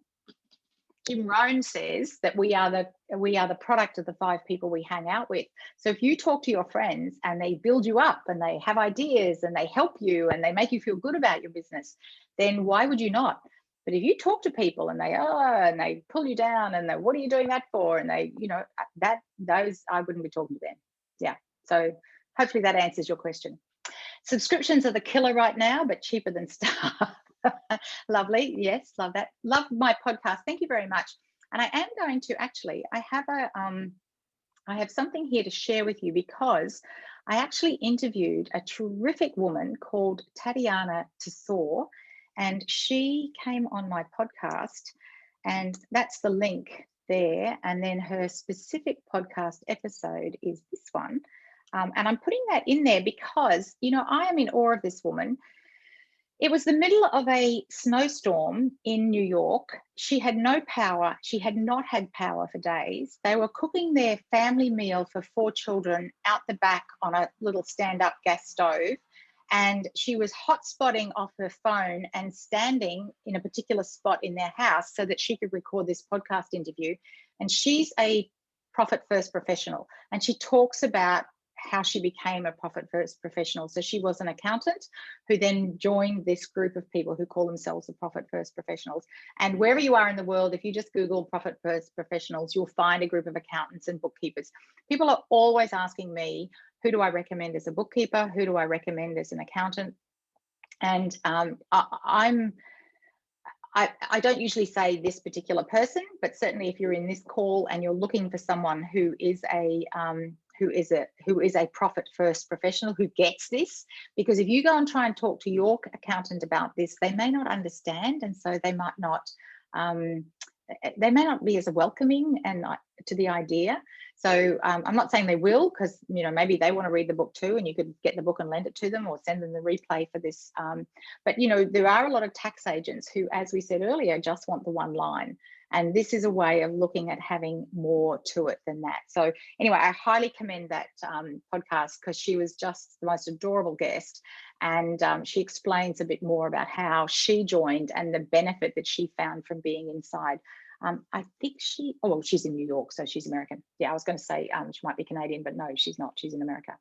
[SPEAKER 1] Jim Rohn says that we are the product of the 5 people we hang out with. So if you talk to your friends and they build you up and they have ideas and they help you and they make you feel good about your business, then why would you not? But if you talk to people and they pull you down and what are you doing that for? And those I wouldn't be talking to them. Yeah. So hopefully that answers your question. Subscriptions are the killer right now, but cheaper than staff. Lovely. Yes, love that. Love my podcast. Thank you very much. And I am going to I have something here to share with you, because I actually interviewed a terrific woman called Tatiana Tesor, and she came on my podcast, and that's the link there. And then her specific podcast episode is this one. And I'm putting that in there because, I am in awe of this woman. It was the middle of a snowstorm in New York. She had no power. She had not had power for days. They were cooking their family meal for 4 children out the back on a little stand-up gas stove. And she was hotspotting off her phone and standing in a particular spot in their house so that she could record this podcast interview. And she's a profit first professional. And she talks about how she became a profit first professional. So she was an accountant who then joined this group of people who call themselves the profit first professionals. And wherever you are in the world, if you just Google profit first professionals, you'll find a group of accountants and bookkeepers. People are always asking me, who do I recommend as a bookkeeper? Who do I recommend as an accountant? And I don't usually say this particular person, but certainly if you're in this call and you're looking for someone who is a profit first professional who gets this, because if you go and try and talk to your accountant about this, they may not understand, and so they might not be as welcoming and to the idea. So I'm not saying they will, because maybe they want to read the book too, and you could get the book and lend it to them or send them the replay for this. But there are a lot of tax agents who, as we said earlier, just want the one line. And this is a way of looking at having more to it than that. So anyway, I highly commend that podcast, because she was just the most adorable guest. And she explains a bit more about how she joined and the benefit that she found from being inside I think oh, well, she's in New York, so she's American. Yeah, I was going to say she might be Canadian, but no, she's not. She's in America.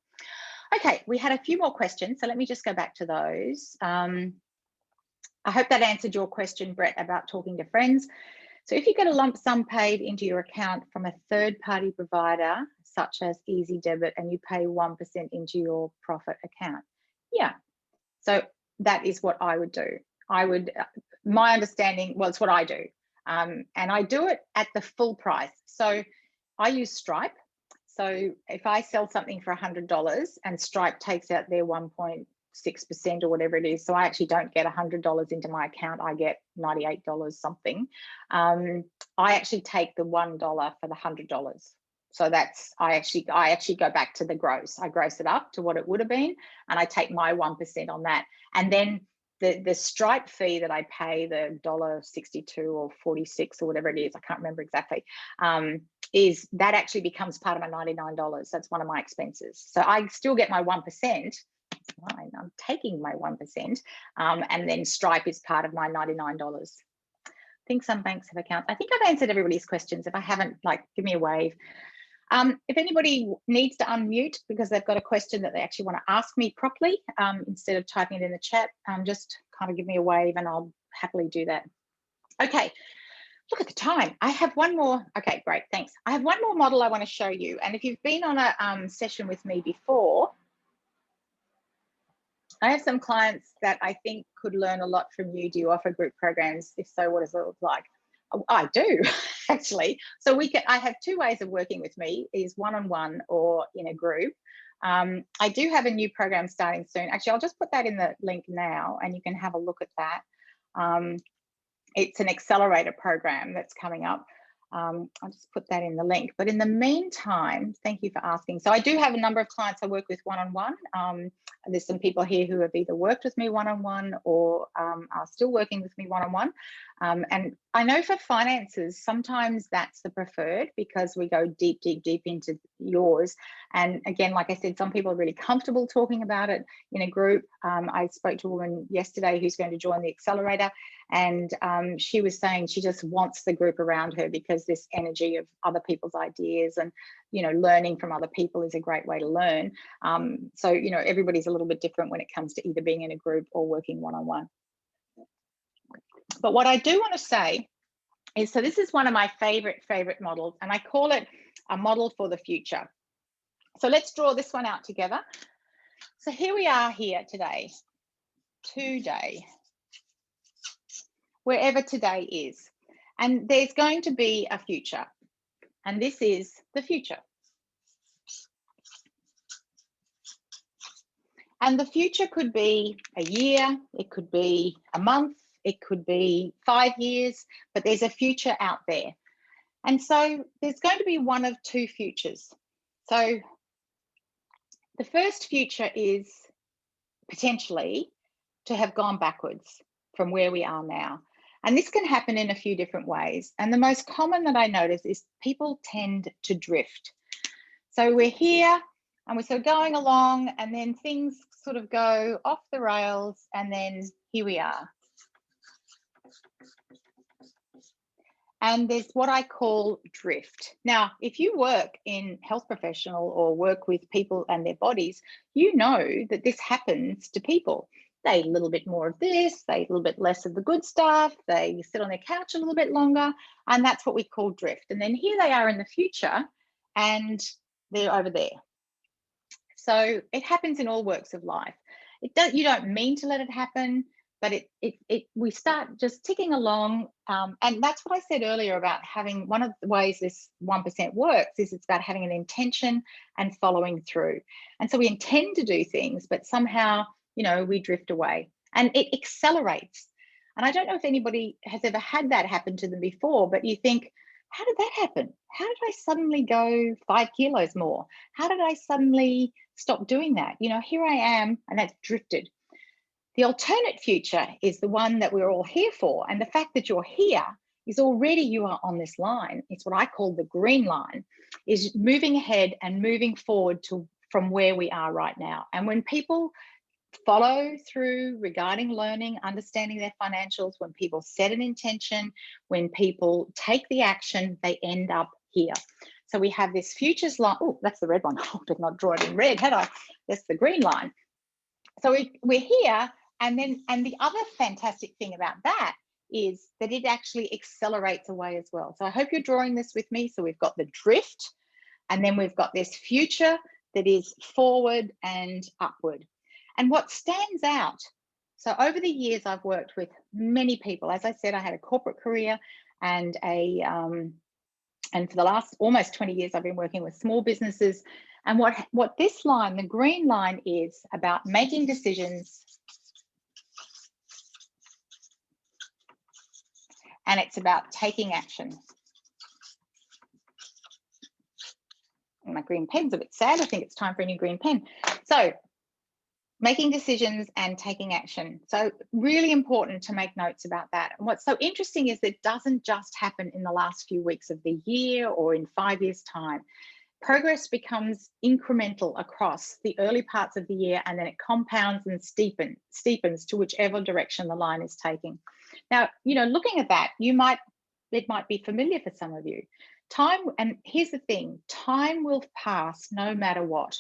[SPEAKER 1] Okay, we had a few more questions, so let me just go back to those. I hope that answered your question, Brett, about talking to friends. So if you get a lump sum paid into your account from a third-party provider, such as Easy Debit, and you pay 1% into your profit account, yeah. So that is what I would do. I would, my understanding, well, it's what I do. And I do it at the full price. So I use Stripe. So if I sell something for $100 and Stripe takes out their 1.6% or whatever it is, so I actually don't get $100 into my account, I get $98 something. I actually take the $1 for the $100. So that's, I actually go back to the gross. I gross it up to what it would have been, and I take my 1% on that. And then the Stripe fee that I pay, the $1.62 or 46 or whatever it is, I can't remember exactly, is that actually becomes part of my $99. That's one of my expenses. So I still get my 1%. It's fine. I'm taking my 1%, and then Stripe is part of my $99. I think some banks have accounts. I think I've answered everybody's questions. If I haven't, like, give me a wave. If anybody needs to unmute because they've got a question that they actually want to ask me properly, instead of typing it in the chat, just kind of give me a wave and I'll happily do that. Okay, look at the time. I have one more. Okay, great, thanks. I have one more model I want to show you. And if you've been on a session with me before, I have some clients that I think could learn a lot from you. Do you offer group programs? If so, what does it look like? I do, actually. So I have two ways of working with me, is one-on-one or in a group. I do have a new program starting soon. Actually, I'll just put that in the link now and you can have a look at that. It's an accelerator program that's coming up. I'll just put that in the link. But in the meantime, thank you for asking. So I do have a number of clients I work with one-on-one. There's some people here who have either worked with me one-on-one or are still working with me one-on-one. And I know for finances, sometimes that's the preferred because we go deep, deep, deep into yours. And again, like I said, some people are really comfortable talking about it in a group. I spoke to a woman yesterday who's going to join the accelerator, and she was saying she just wants the group around her because this energy of other people's ideas and, you know, learning from other people is a great way to learn. So, you know, everybody's a little bit different when it comes to either being in a group or working one-on-one. But what I do want to say is, so this is one of my favorite models, and I call it a model for the future. So let's draw this one out together. So here we are here today, wherever today is. And there's going to be a future, and this is the future. And the future could be a year, it could be a month, it could be 5 years, but there's a future out there. And so there's going to be one of two futures. So the first future is potentially to have gone backwards from where we are now. And this can happen in a few different ways. And the most common that I notice is people tend to drift. So we're here and we're sort of going along, and then things sort of go off the rails, and then here we are. And there's what I call drift. Now, if you work in health professional or work with people and their bodies, you know that this happens to people. They eat a little bit more of this, they eat a little bit less of the good stuff, they sit on their couch a little bit longer, and that's what we call drift. And then here they are in the future, and they're over there. So it happens in all walks of life. You don't mean to let it happen, but we start just ticking along. And that's what I said earlier about having, one of the ways this 1% works is it's about having an intention and following through. And so we intend to do things, but somehow, you know, we drift away and it accelerates. And I don't know if anybody has ever had that happen to them before, but you think, how did that happen? How did I suddenly go 5 kilos more? How did I suddenly stop doing that? You know, here I am, and that's drifted. The alternate future is the one that we're all here for. And the fact that you're here is already, you are on this line. It's what I call the green line, is moving ahead and moving forward from where we are right now. And when people follow through regarding learning, understanding their financials. When people set an intention, when people take the action, they end up here. So we have this futures line. Oh, that's the red one. I did not draw it in red, had I? That's the green line. So we're here, and the other fantastic thing about that is that it actually accelerates away as well. So I hope you're drawing this with me. So we've got the drift, and then we've got this future that is forward and upward. And what stands out, so over the years, I've worked with many people. As I said, I had a corporate career and and for the last almost 20 years, I've been working with small businesses. And what this line, the green line, is about making decisions, and it's about taking action. My green pen's a bit sad. I think it's time for a new green pen. So making decisions and taking action. So really important to make notes about that. And what's so interesting is that it doesn't just happen in the last few weeks of the year or in 5 years' time. Progress becomes incremental across the early parts of the year, and then it compounds and steepens to whichever direction the line is taking. Now, looking at that, it might be familiar for some of you. Time, and here's the thing, time will pass no matter what.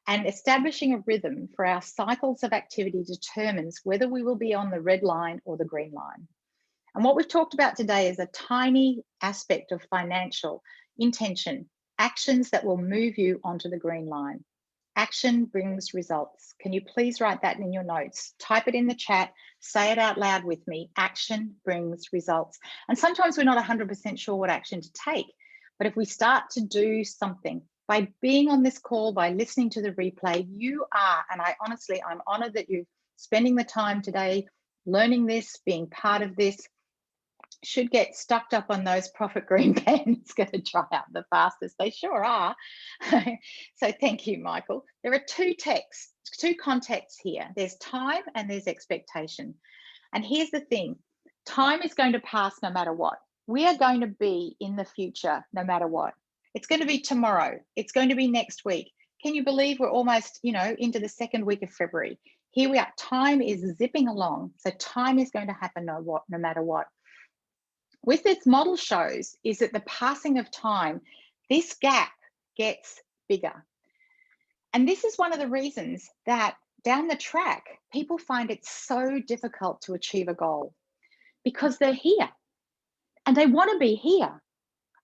[SPEAKER 1] And establishing a rhythm for our cycles of activity determines whether we will be on the red line or the green line. And what we've talked about today is a tiny aspect of financial intention, actions that will move you onto the green line. Action brings results. Can you please write that in your notes? Type it in the chat, say it out loud with me. Action brings results. And sometimes we're not 100% sure what action to take, but if we start to do something, by being on this call, by listening to the replay, you are, and I'm honored that you're spending the time today learning this, being part of this. Should get stuck up on those profit green pens, going to dry out the fastest. They sure are. So thank you, Michael. There are two contexts here. There's time and there's expectation. And here's the thing, time is going to pass no matter what. We are going to be in the future no matter what. It's going to be tomorrow. It's going to be next week. Can you believe we're almost, into the second week of February? Here we are. Time is zipping along. So time is going to happen no matter what. With this model shows is that the passing of time, this gap gets bigger. And this is one of the reasons that down the track, people find it so difficult to achieve a goal, because they're here and they want to be here.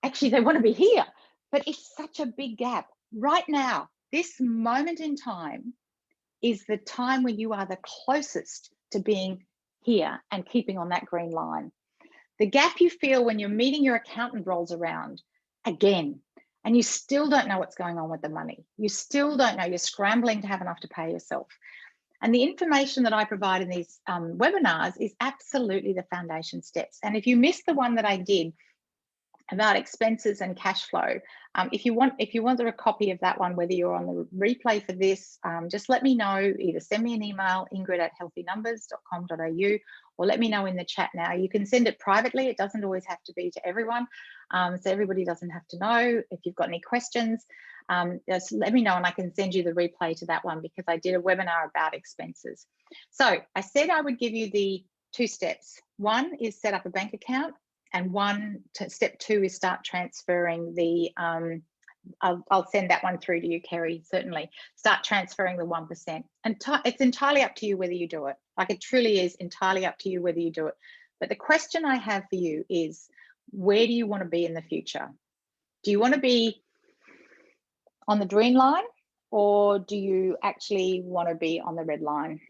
[SPEAKER 1] Actually, they want to be here, but it's such a big gap. Right now, this moment in time is the time when you are the closest to being here and keeping on that green line. The gap you feel when you're meeting your accountant rolls around again, and you still don't know what's going on with the money. You still don't know, you're scrambling to have enough to pay yourself. And the information that I provide in these webinars is absolutely the foundation steps. And if you missed the one that I did about expenses and cash flow, if you want a copy of that one, whether you're on the replay for this, just let me know. Either send me an email, ingrid@healthynumbers.com.au, or let me know in the chat now. You can send it privately. It doesn't always have to be to everyone. So everybody doesn't have to know. If you've got any questions, just let me know and I can send you the replay to that one, because I did a webinar about expenses. So I said I would give you the 2 steps. One is set up a bank account, and step 2 is start transferring the, I'll send that one through to you, Kerry, certainly. Start transferring the 1%. And it's entirely up to you whether you do it. Like, it truly is entirely up to you whether you do it. But the question I have for you is, where do you want to be in the future? Do you want to be on the green line, or do you actually want to be on the red line?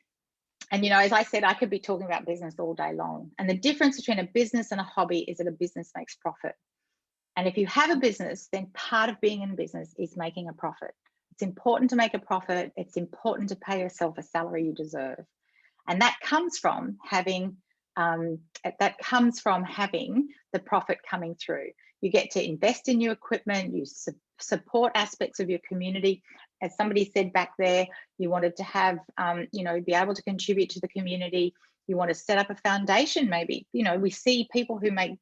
[SPEAKER 1] And, as I said, I could be talking about business all day long. And the difference between a business and a hobby is that a business makes profit. And if you have a business, then part of being in business is making a profit. It's important to make a profit. It's important to pay yourself a salary you deserve. And that comes from having the profit coming through. You get to invest in new equipment, you support aspects of your community. As somebody said back there, you wanted to have, be able to contribute to the community. You want to set up a foundation, maybe. We see people who make,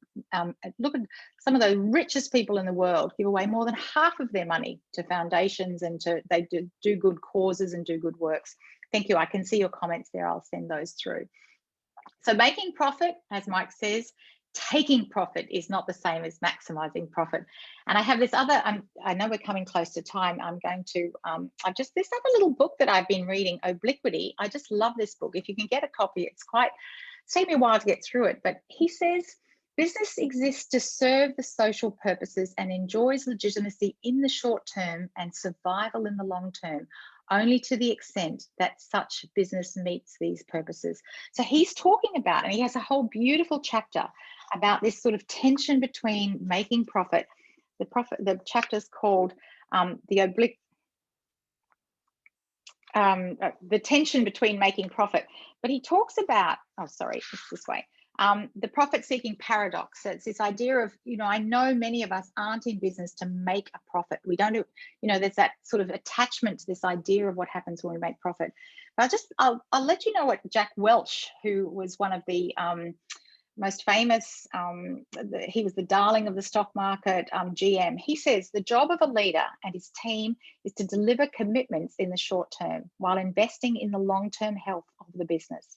[SPEAKER 1] look at some of the richest people in the world give away more than half of their money to foundations, and they do good causes and do good works. Thank you. I can see your comments there. I'll send those through. So making profit, as Mike says, taking profit is not the same as maximizing profit. And I have this other, I know we're coming close to time. I'm going to, this other little book that I've been reading, Obliquity. I just love this book. If you can get a copy, it's taken me a while to get through it, but he says, business exists to serve the social purposes and enjoys legitimacy in the short term and survival in the long term, only to the extent that such business meets these purposes. So he's talking about, and he has a whole beautiful chapter about this sort of tension between making profit. The chapter's called the tension between making profit. But he talks about, it's this way. The profit-seeking paradox. So it's this idea of, I know many of us aren't in business to make a profit. We don't do, there's that sort of attachment to this idea of what happens when we make profit. But I'll let you know what Jack Welch, who was one of the most famous, he was the darling of the stock market, GM. He says the job of a leader and his team is to deliver commitments in the short term while investing in the long-term health of the business.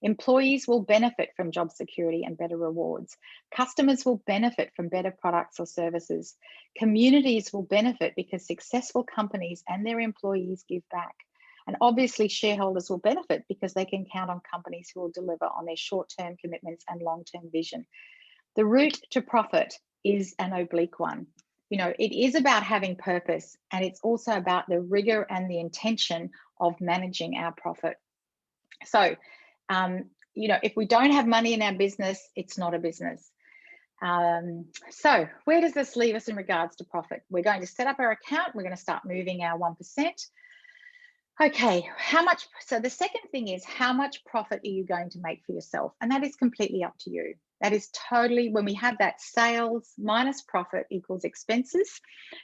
[SPEAKER 1] Employees will benefit from job security and better rewards. Customers will benefit from better products or services. Communities will benefit because successful companies and their employees give back. And obviously shareholders will benefit because they can count on companies who will deliver on their short-term commitments and long-term vision. The route to profit is an oblique one. It is about having purpose, and it's also about the rigor and the intention of managing our profit. So, if we don't have money in our business, it's not a business. So where does this leave us in regards to profit? We're going to set up our account. We're going to start moving our 1%. Okay, how much? So the second thing is, how much profit are you going to make for yourself? And that is completely up to you. That is totally, when we have that sales minus profit equals expenses,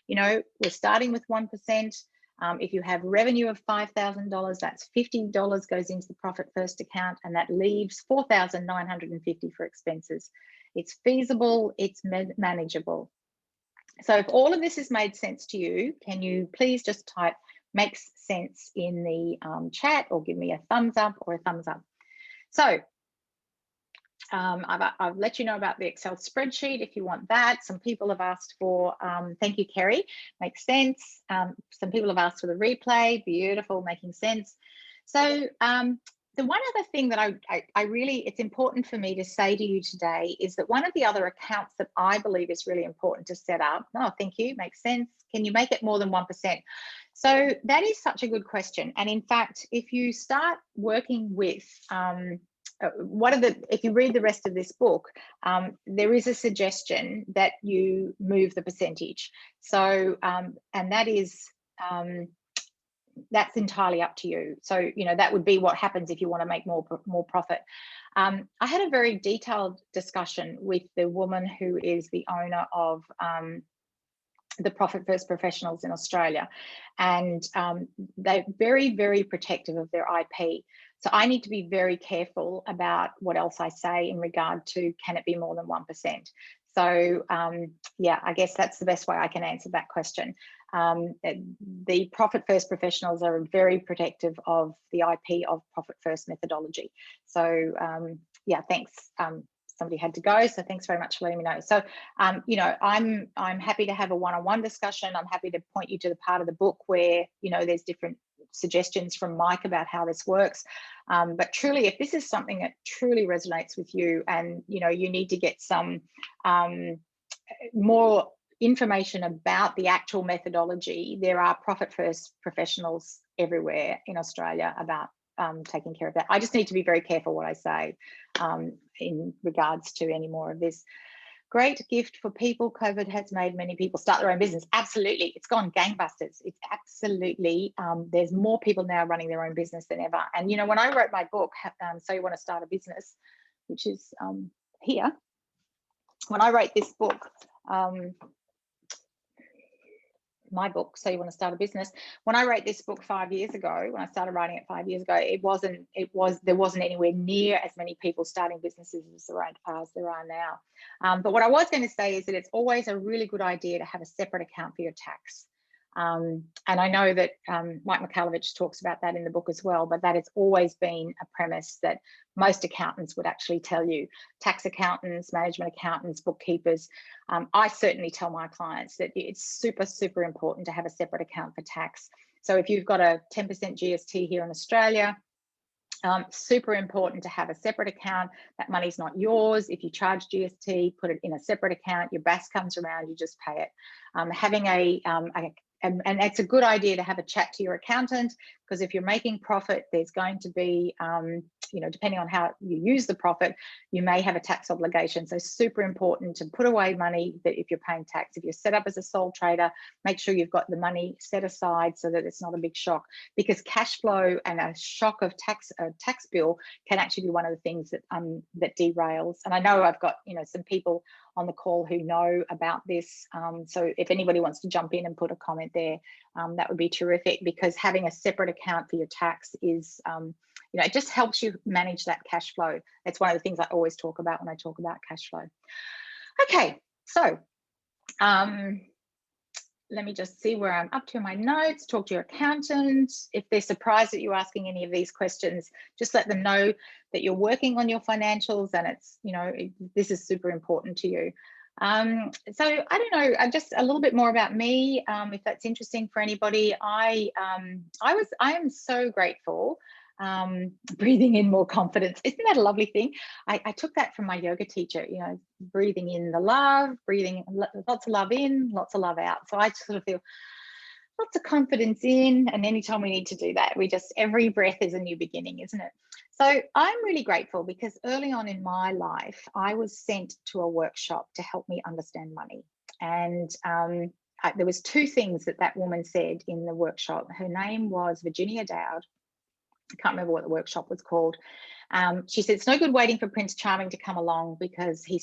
[SPEAKER 1] we're starting with 1%. If you have revenue of $5,000, that's $50 goes into the profit first account, and that leaves $4,950 for expenses. It's feasible, it's manageable. So if all of this has made sense to you, can you please just type makes sense in the chat, or give me a thumbs up or a thumbs up. So I've let you know about the Excel spreadsheet if you want that. Some people have asked for, thank you, Kerry, makes sense. Some people have asked for the replay, beautiful, making sense. So the one other thing that I really, it's important for me to say to you today is that one of the other accounts that I believe is really important to set up, thank you, makes sense. Can you make it more than 1%? So that is such a good question. And in fact, if you start working with, if you read the rest of this book, there is a suggestion that you move the percentage. So, and that is, that's entirely up to you. So, that would be what happens if you want to make more profit. I had a very detailed discussion with the woman who is the owner of the Profit First Professionals in Australia, and they're very, very protective of their IP. So I need to be very careful about what else I say in regard to, can it be more than 1%? So yeah, I guess that's the best way I can answer that question. The Profit First Professionals are very protective of the IP of Profit First methodology. So yeah, thanks. Somebody had to go, so thanks very much for letting me know. So I'm happy to have a one-on-one discussion. I'm happy to point you to the part of the book where there's different suggestions from Mike about how this works. But truly, if this is something that truly resonates with you, and you need to get some more information about the actual methodology, there are Profit First Professionals everywhere in Australia about taking care of that. I just need to be very careful what I say in regards to any more of this. Great gift for people. COVID has made many people start their own business. Absolutely. It's gone gangbusters. It's absolutely, there's more people now running their own business than ever. And, when I wrote my book, So You Want to Start a Business, which is here, when I wrote this book, my book, So You Want to Start a Business, when I wrote this book 5 years ago, when I started writing it 5 years ago, there wasn't anywhere near as many people starting businesses as there are now. But what I was going to say is that it's always a really good idea to have a separate account for your tax. And I know that Mike Michalowicz talks about that in the book as well, but that has always been a premise that most accountants would actually tell you. Tax accountants, management accountants, bookkeepers. I certainly tell my clients that it's super, super important to have a separate account for tax. So if you've got a 10% GST here in Australia, super important to have a separate account. That money's not yours. If you charge GST, put it in a separate account. Your BAS comes around, you just pay it. Having and it's a good idea to have a chat to your accountant, because if you're making profit, there's going to be, depending on how you use the profit, you may have a tax obligation. So super important to put away money that if you're paying tax. If you're set up as a sole trader, make sure you've got the money set aside so that it's not a big shock, because cash flow and a shock of tax bill can actually be one of the things that that derails. And I know I've got some people on the call who know about this. So if anybody wants to jump in and put a comment there, that would be terrific, because having a separate account for your tax is, it just helps you manage that cash flow. That's one of the things I always talk about when I talk about cash flow. Okay, so let me just see where I'm up to in my notes. Talk to your accountant. If they're surprised at you asking any of these questions, just let them know that you're working on your financials and it's, this is super important to you. So I don't know, just a little bit more about me, if that's interesting for anybody. I am so grateful. Breathing in more confidence. Isn't that a lovely thing? I took that from my yoga teacher, breathing in the love, breathing lots of love in, lots of love out. So I sort of feel lots of confidence in, and anytime we need to do that, every breath is a new beginning, isn't it? So I'm really grateful, because early on in my life, I was sent to a workshop to help me understand money. And there was two things that woman said in the workshop. Her name was Virginia Dowd. I can't remember what the workshop was called. She said, it's no good waiting for Prince Charming to come along, because he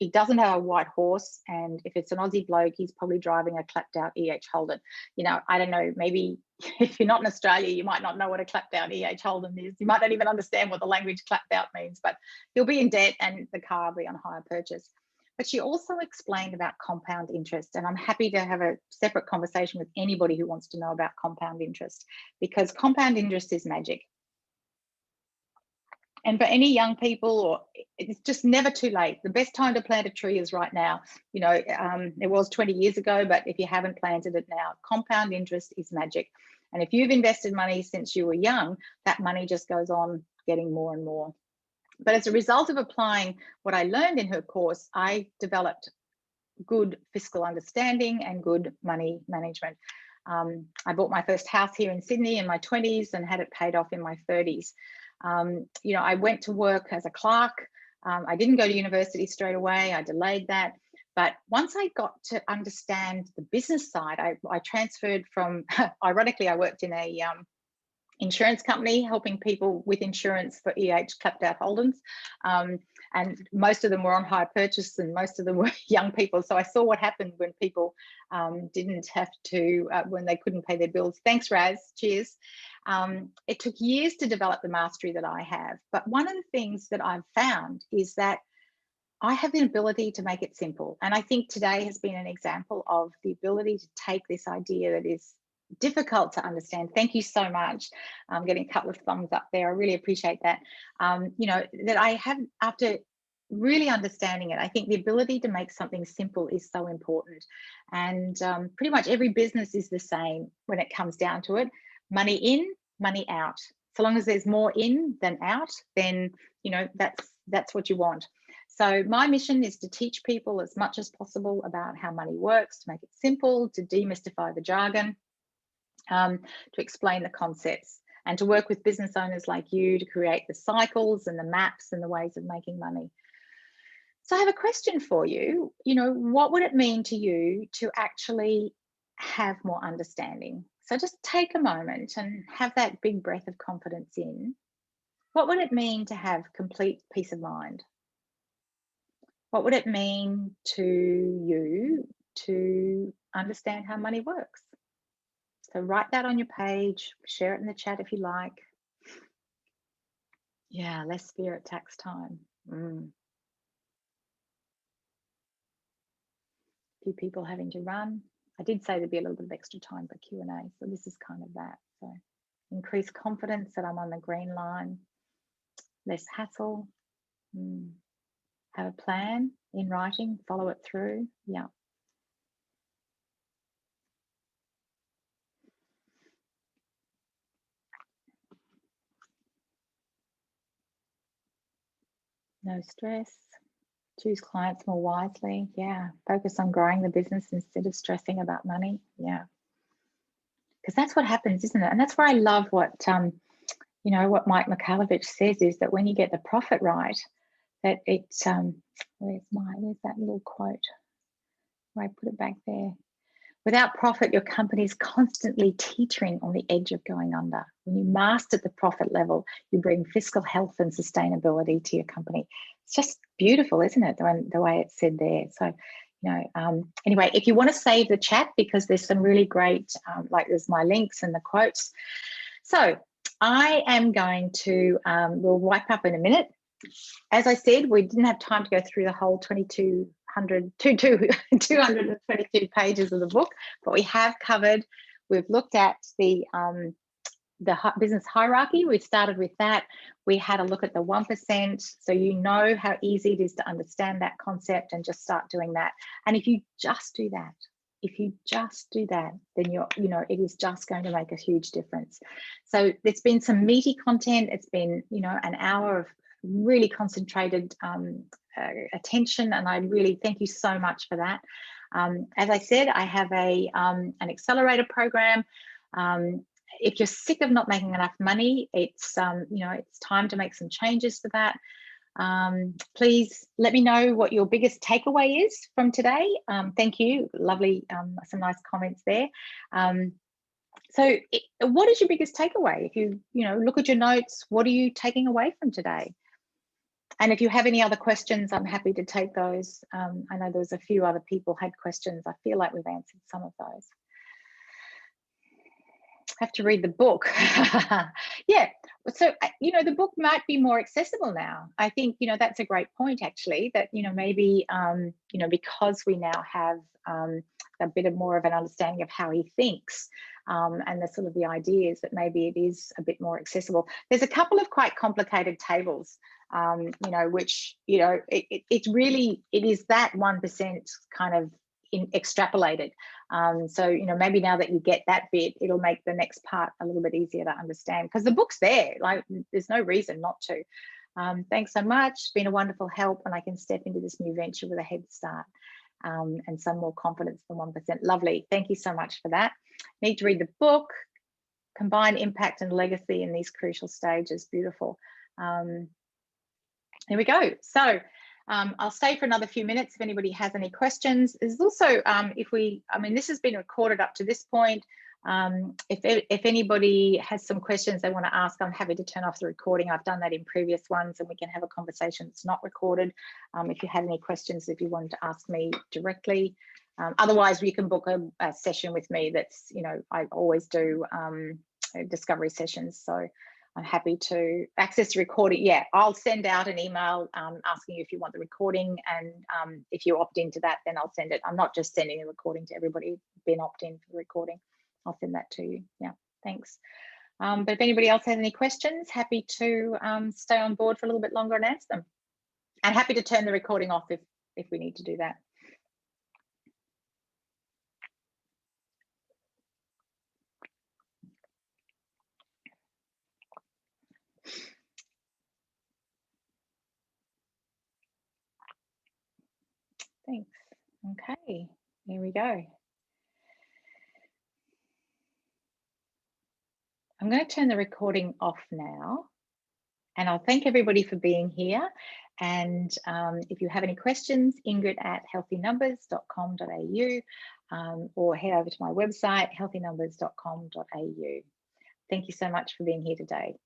[SPEAKER 1] doesn't have a white horse. And if it's an Aussie bloke, he's probably driving a clapped out EH Holden. I don't know, maybe if you're not in Australia, you might not know what a clapped out EH Holden is. You might not even understand what the language clapped out means, but he'll be in debt and the car will be on hire purchase. But she also explained about compound interest, and I'm happy to have a separate conversation with anybody who wants to know about compound interest, because compound interest is magic. And for any young people, it's just never too late. The best time to plant a tree is right now. It was 20 years ago, but if you haven't planted it now, compound interest is magic. And if you've invested money since you were young, that money just goes on getting more and more. But as a result of applying what I learned in her course, I developed good fiscal understanding and good money management. I bought my first house here in Sydney in my 20s and had it paid off in my 30s. I went to work as a clerk. I didn't go to university straight away. I delayed that. But once I got to understand the business side, I transferred from, ironically, I worked in a insurance company helping people with insurance for EH clapped out Holdens, and most of them were on hire purchase and most of them were young people. So I saw what happened when people didn't have to, when they couldn't pay their bills. Thanks, Raz. Cheers. It took years to develop the mastery that I have, but one of the things that I've found is that I have the ability to make it simple. And I think today has been an example of the ability to take this idea that is difficult to understand. Thank you so much. I'm getting a couple of thumbs up there. I really appreciate that. That I have, after really understanding it, I think the ability to make something simple is so important. And pretty much every business is the same when it comes down to it. Money in, money out. So long as there's more in than out, then that's what you want. So my mission is to teach people as much as possible about how money works, to make it simple, to demystify the jargon, to explain the concepts, and to work with business owners like you to create the cycles and the maps and the ways of making money. So I have a question for you. What would it mean to you to actually have more understanding? So just take a moment and have that big breath of confidence in. What would it mean to have complete peace of mind? What would it mean to you to understand how money works? So write that on your page, share it in the chat if you like. Yeah, less fear at tax time. A few people having to run. I did say there'd be a little bit of extra time for Q&A, so this is kind of that. So increase confidence that I'm on the green line, less hassle, have a plan in writing, follow it through. Yeah. No stress. Choose clients more wisely. Yeah. Focus on growing the business instead of stressing about money. Yeah. Because that's what happens, isn't it? And that's where I love what, you know, what Mike Michalowicz says is that when you get the profit right, that it's, where's that little quote? Where I put it back there. Without profit, your company is constantly teetering on the edge of going under. When you master the profit level, you bring fiscal health and sustainability to your company. It's just beautiful, isn't it? The way it's said there. So, you know, anyway, if you want to save the chat, because there's some really great, like there's my links and the quotes. So I am going to, we'll wipe up in a minute. As I said, we didn't have time to go through the whole 222 pages of the book, but we have covered, we've looked at the business hierarchy. We started with that. We had a look at the 1%, so you know how easy it is to understand that concept and just start doing that. And if you just do that, then you know, it is just going to make a huge difference. So there's been some meaty content. It's been, you know, an hour of really concentrated attention, and I really thank you so much for that. As I said, I have an accelerator program. If you're sick of not making enough money, it's you know, it's time to make some changes to that. Please let me know what your biggest takeaway is from today. Thank you, lovely, some nice comments there. So what is your biggest takeaway? If you know, look at your notes, what are you taking away from today? And if you have any other questions, I'm happy to take those. I know there was a few other people had questions. I feel like we've answered some of those. I have to read the book. Yeah, so, you know, the book might be more accessible now. I think, you know, that's a great point, actually, that, you know, maybe, you know, because we now have a bit of more of an understanding of how he thinks, and the sort of the ideas, that maybe it is a bit more accessible. There's a couple of quite complicated tables, you know, which, you know, it really is that 1% kind of extrapolated. So, you know, maybe now that you get that bit, it'll make the next part a little bit easier to understand, because the book's there, like there's no reason not to. Thanks so much. It's been a wonderful help, and I can step into this new venture with a head start, and some more confidence than 1%. Lovely. Thank you so much for that. Need to read the book, combine impact and legacy in these crucial stages. Beautiful. Here we go. So I'll stay for another few minutes if anybody has any questions. There's also, I mean, this has been recorded up to this point. If anybody has some questions they want to ask, I'm happy to turn off the recording. I've done that in previous ones, and we can have a conversation that's not recorded. If you had any questions, if you wanted to ask me directly. Otherwise, you can book a session with me. That's, you know, I always do discovery sessions. So I'm happy to access the recording. Yeah, I'll send out an email asking you if you want the recording, and if you opt into that, then I'll send it. I'm not just sending a recording to everybody, then opt in for the recording. I'll send that to you. Yeah, thanks. But if anybody else has any questions, happy to stay on board for a little bit longer and answer them. And happy to turn the recording off if we need to do that. Thanks. Okay, here we go. I'm going to turn the recording off now, and I'll thank everybody for being here. And if you have any questions, ingrid@healthynumbers.com.au, or head over to my website, healthynumbers.com.au. Thank you so much for being here today.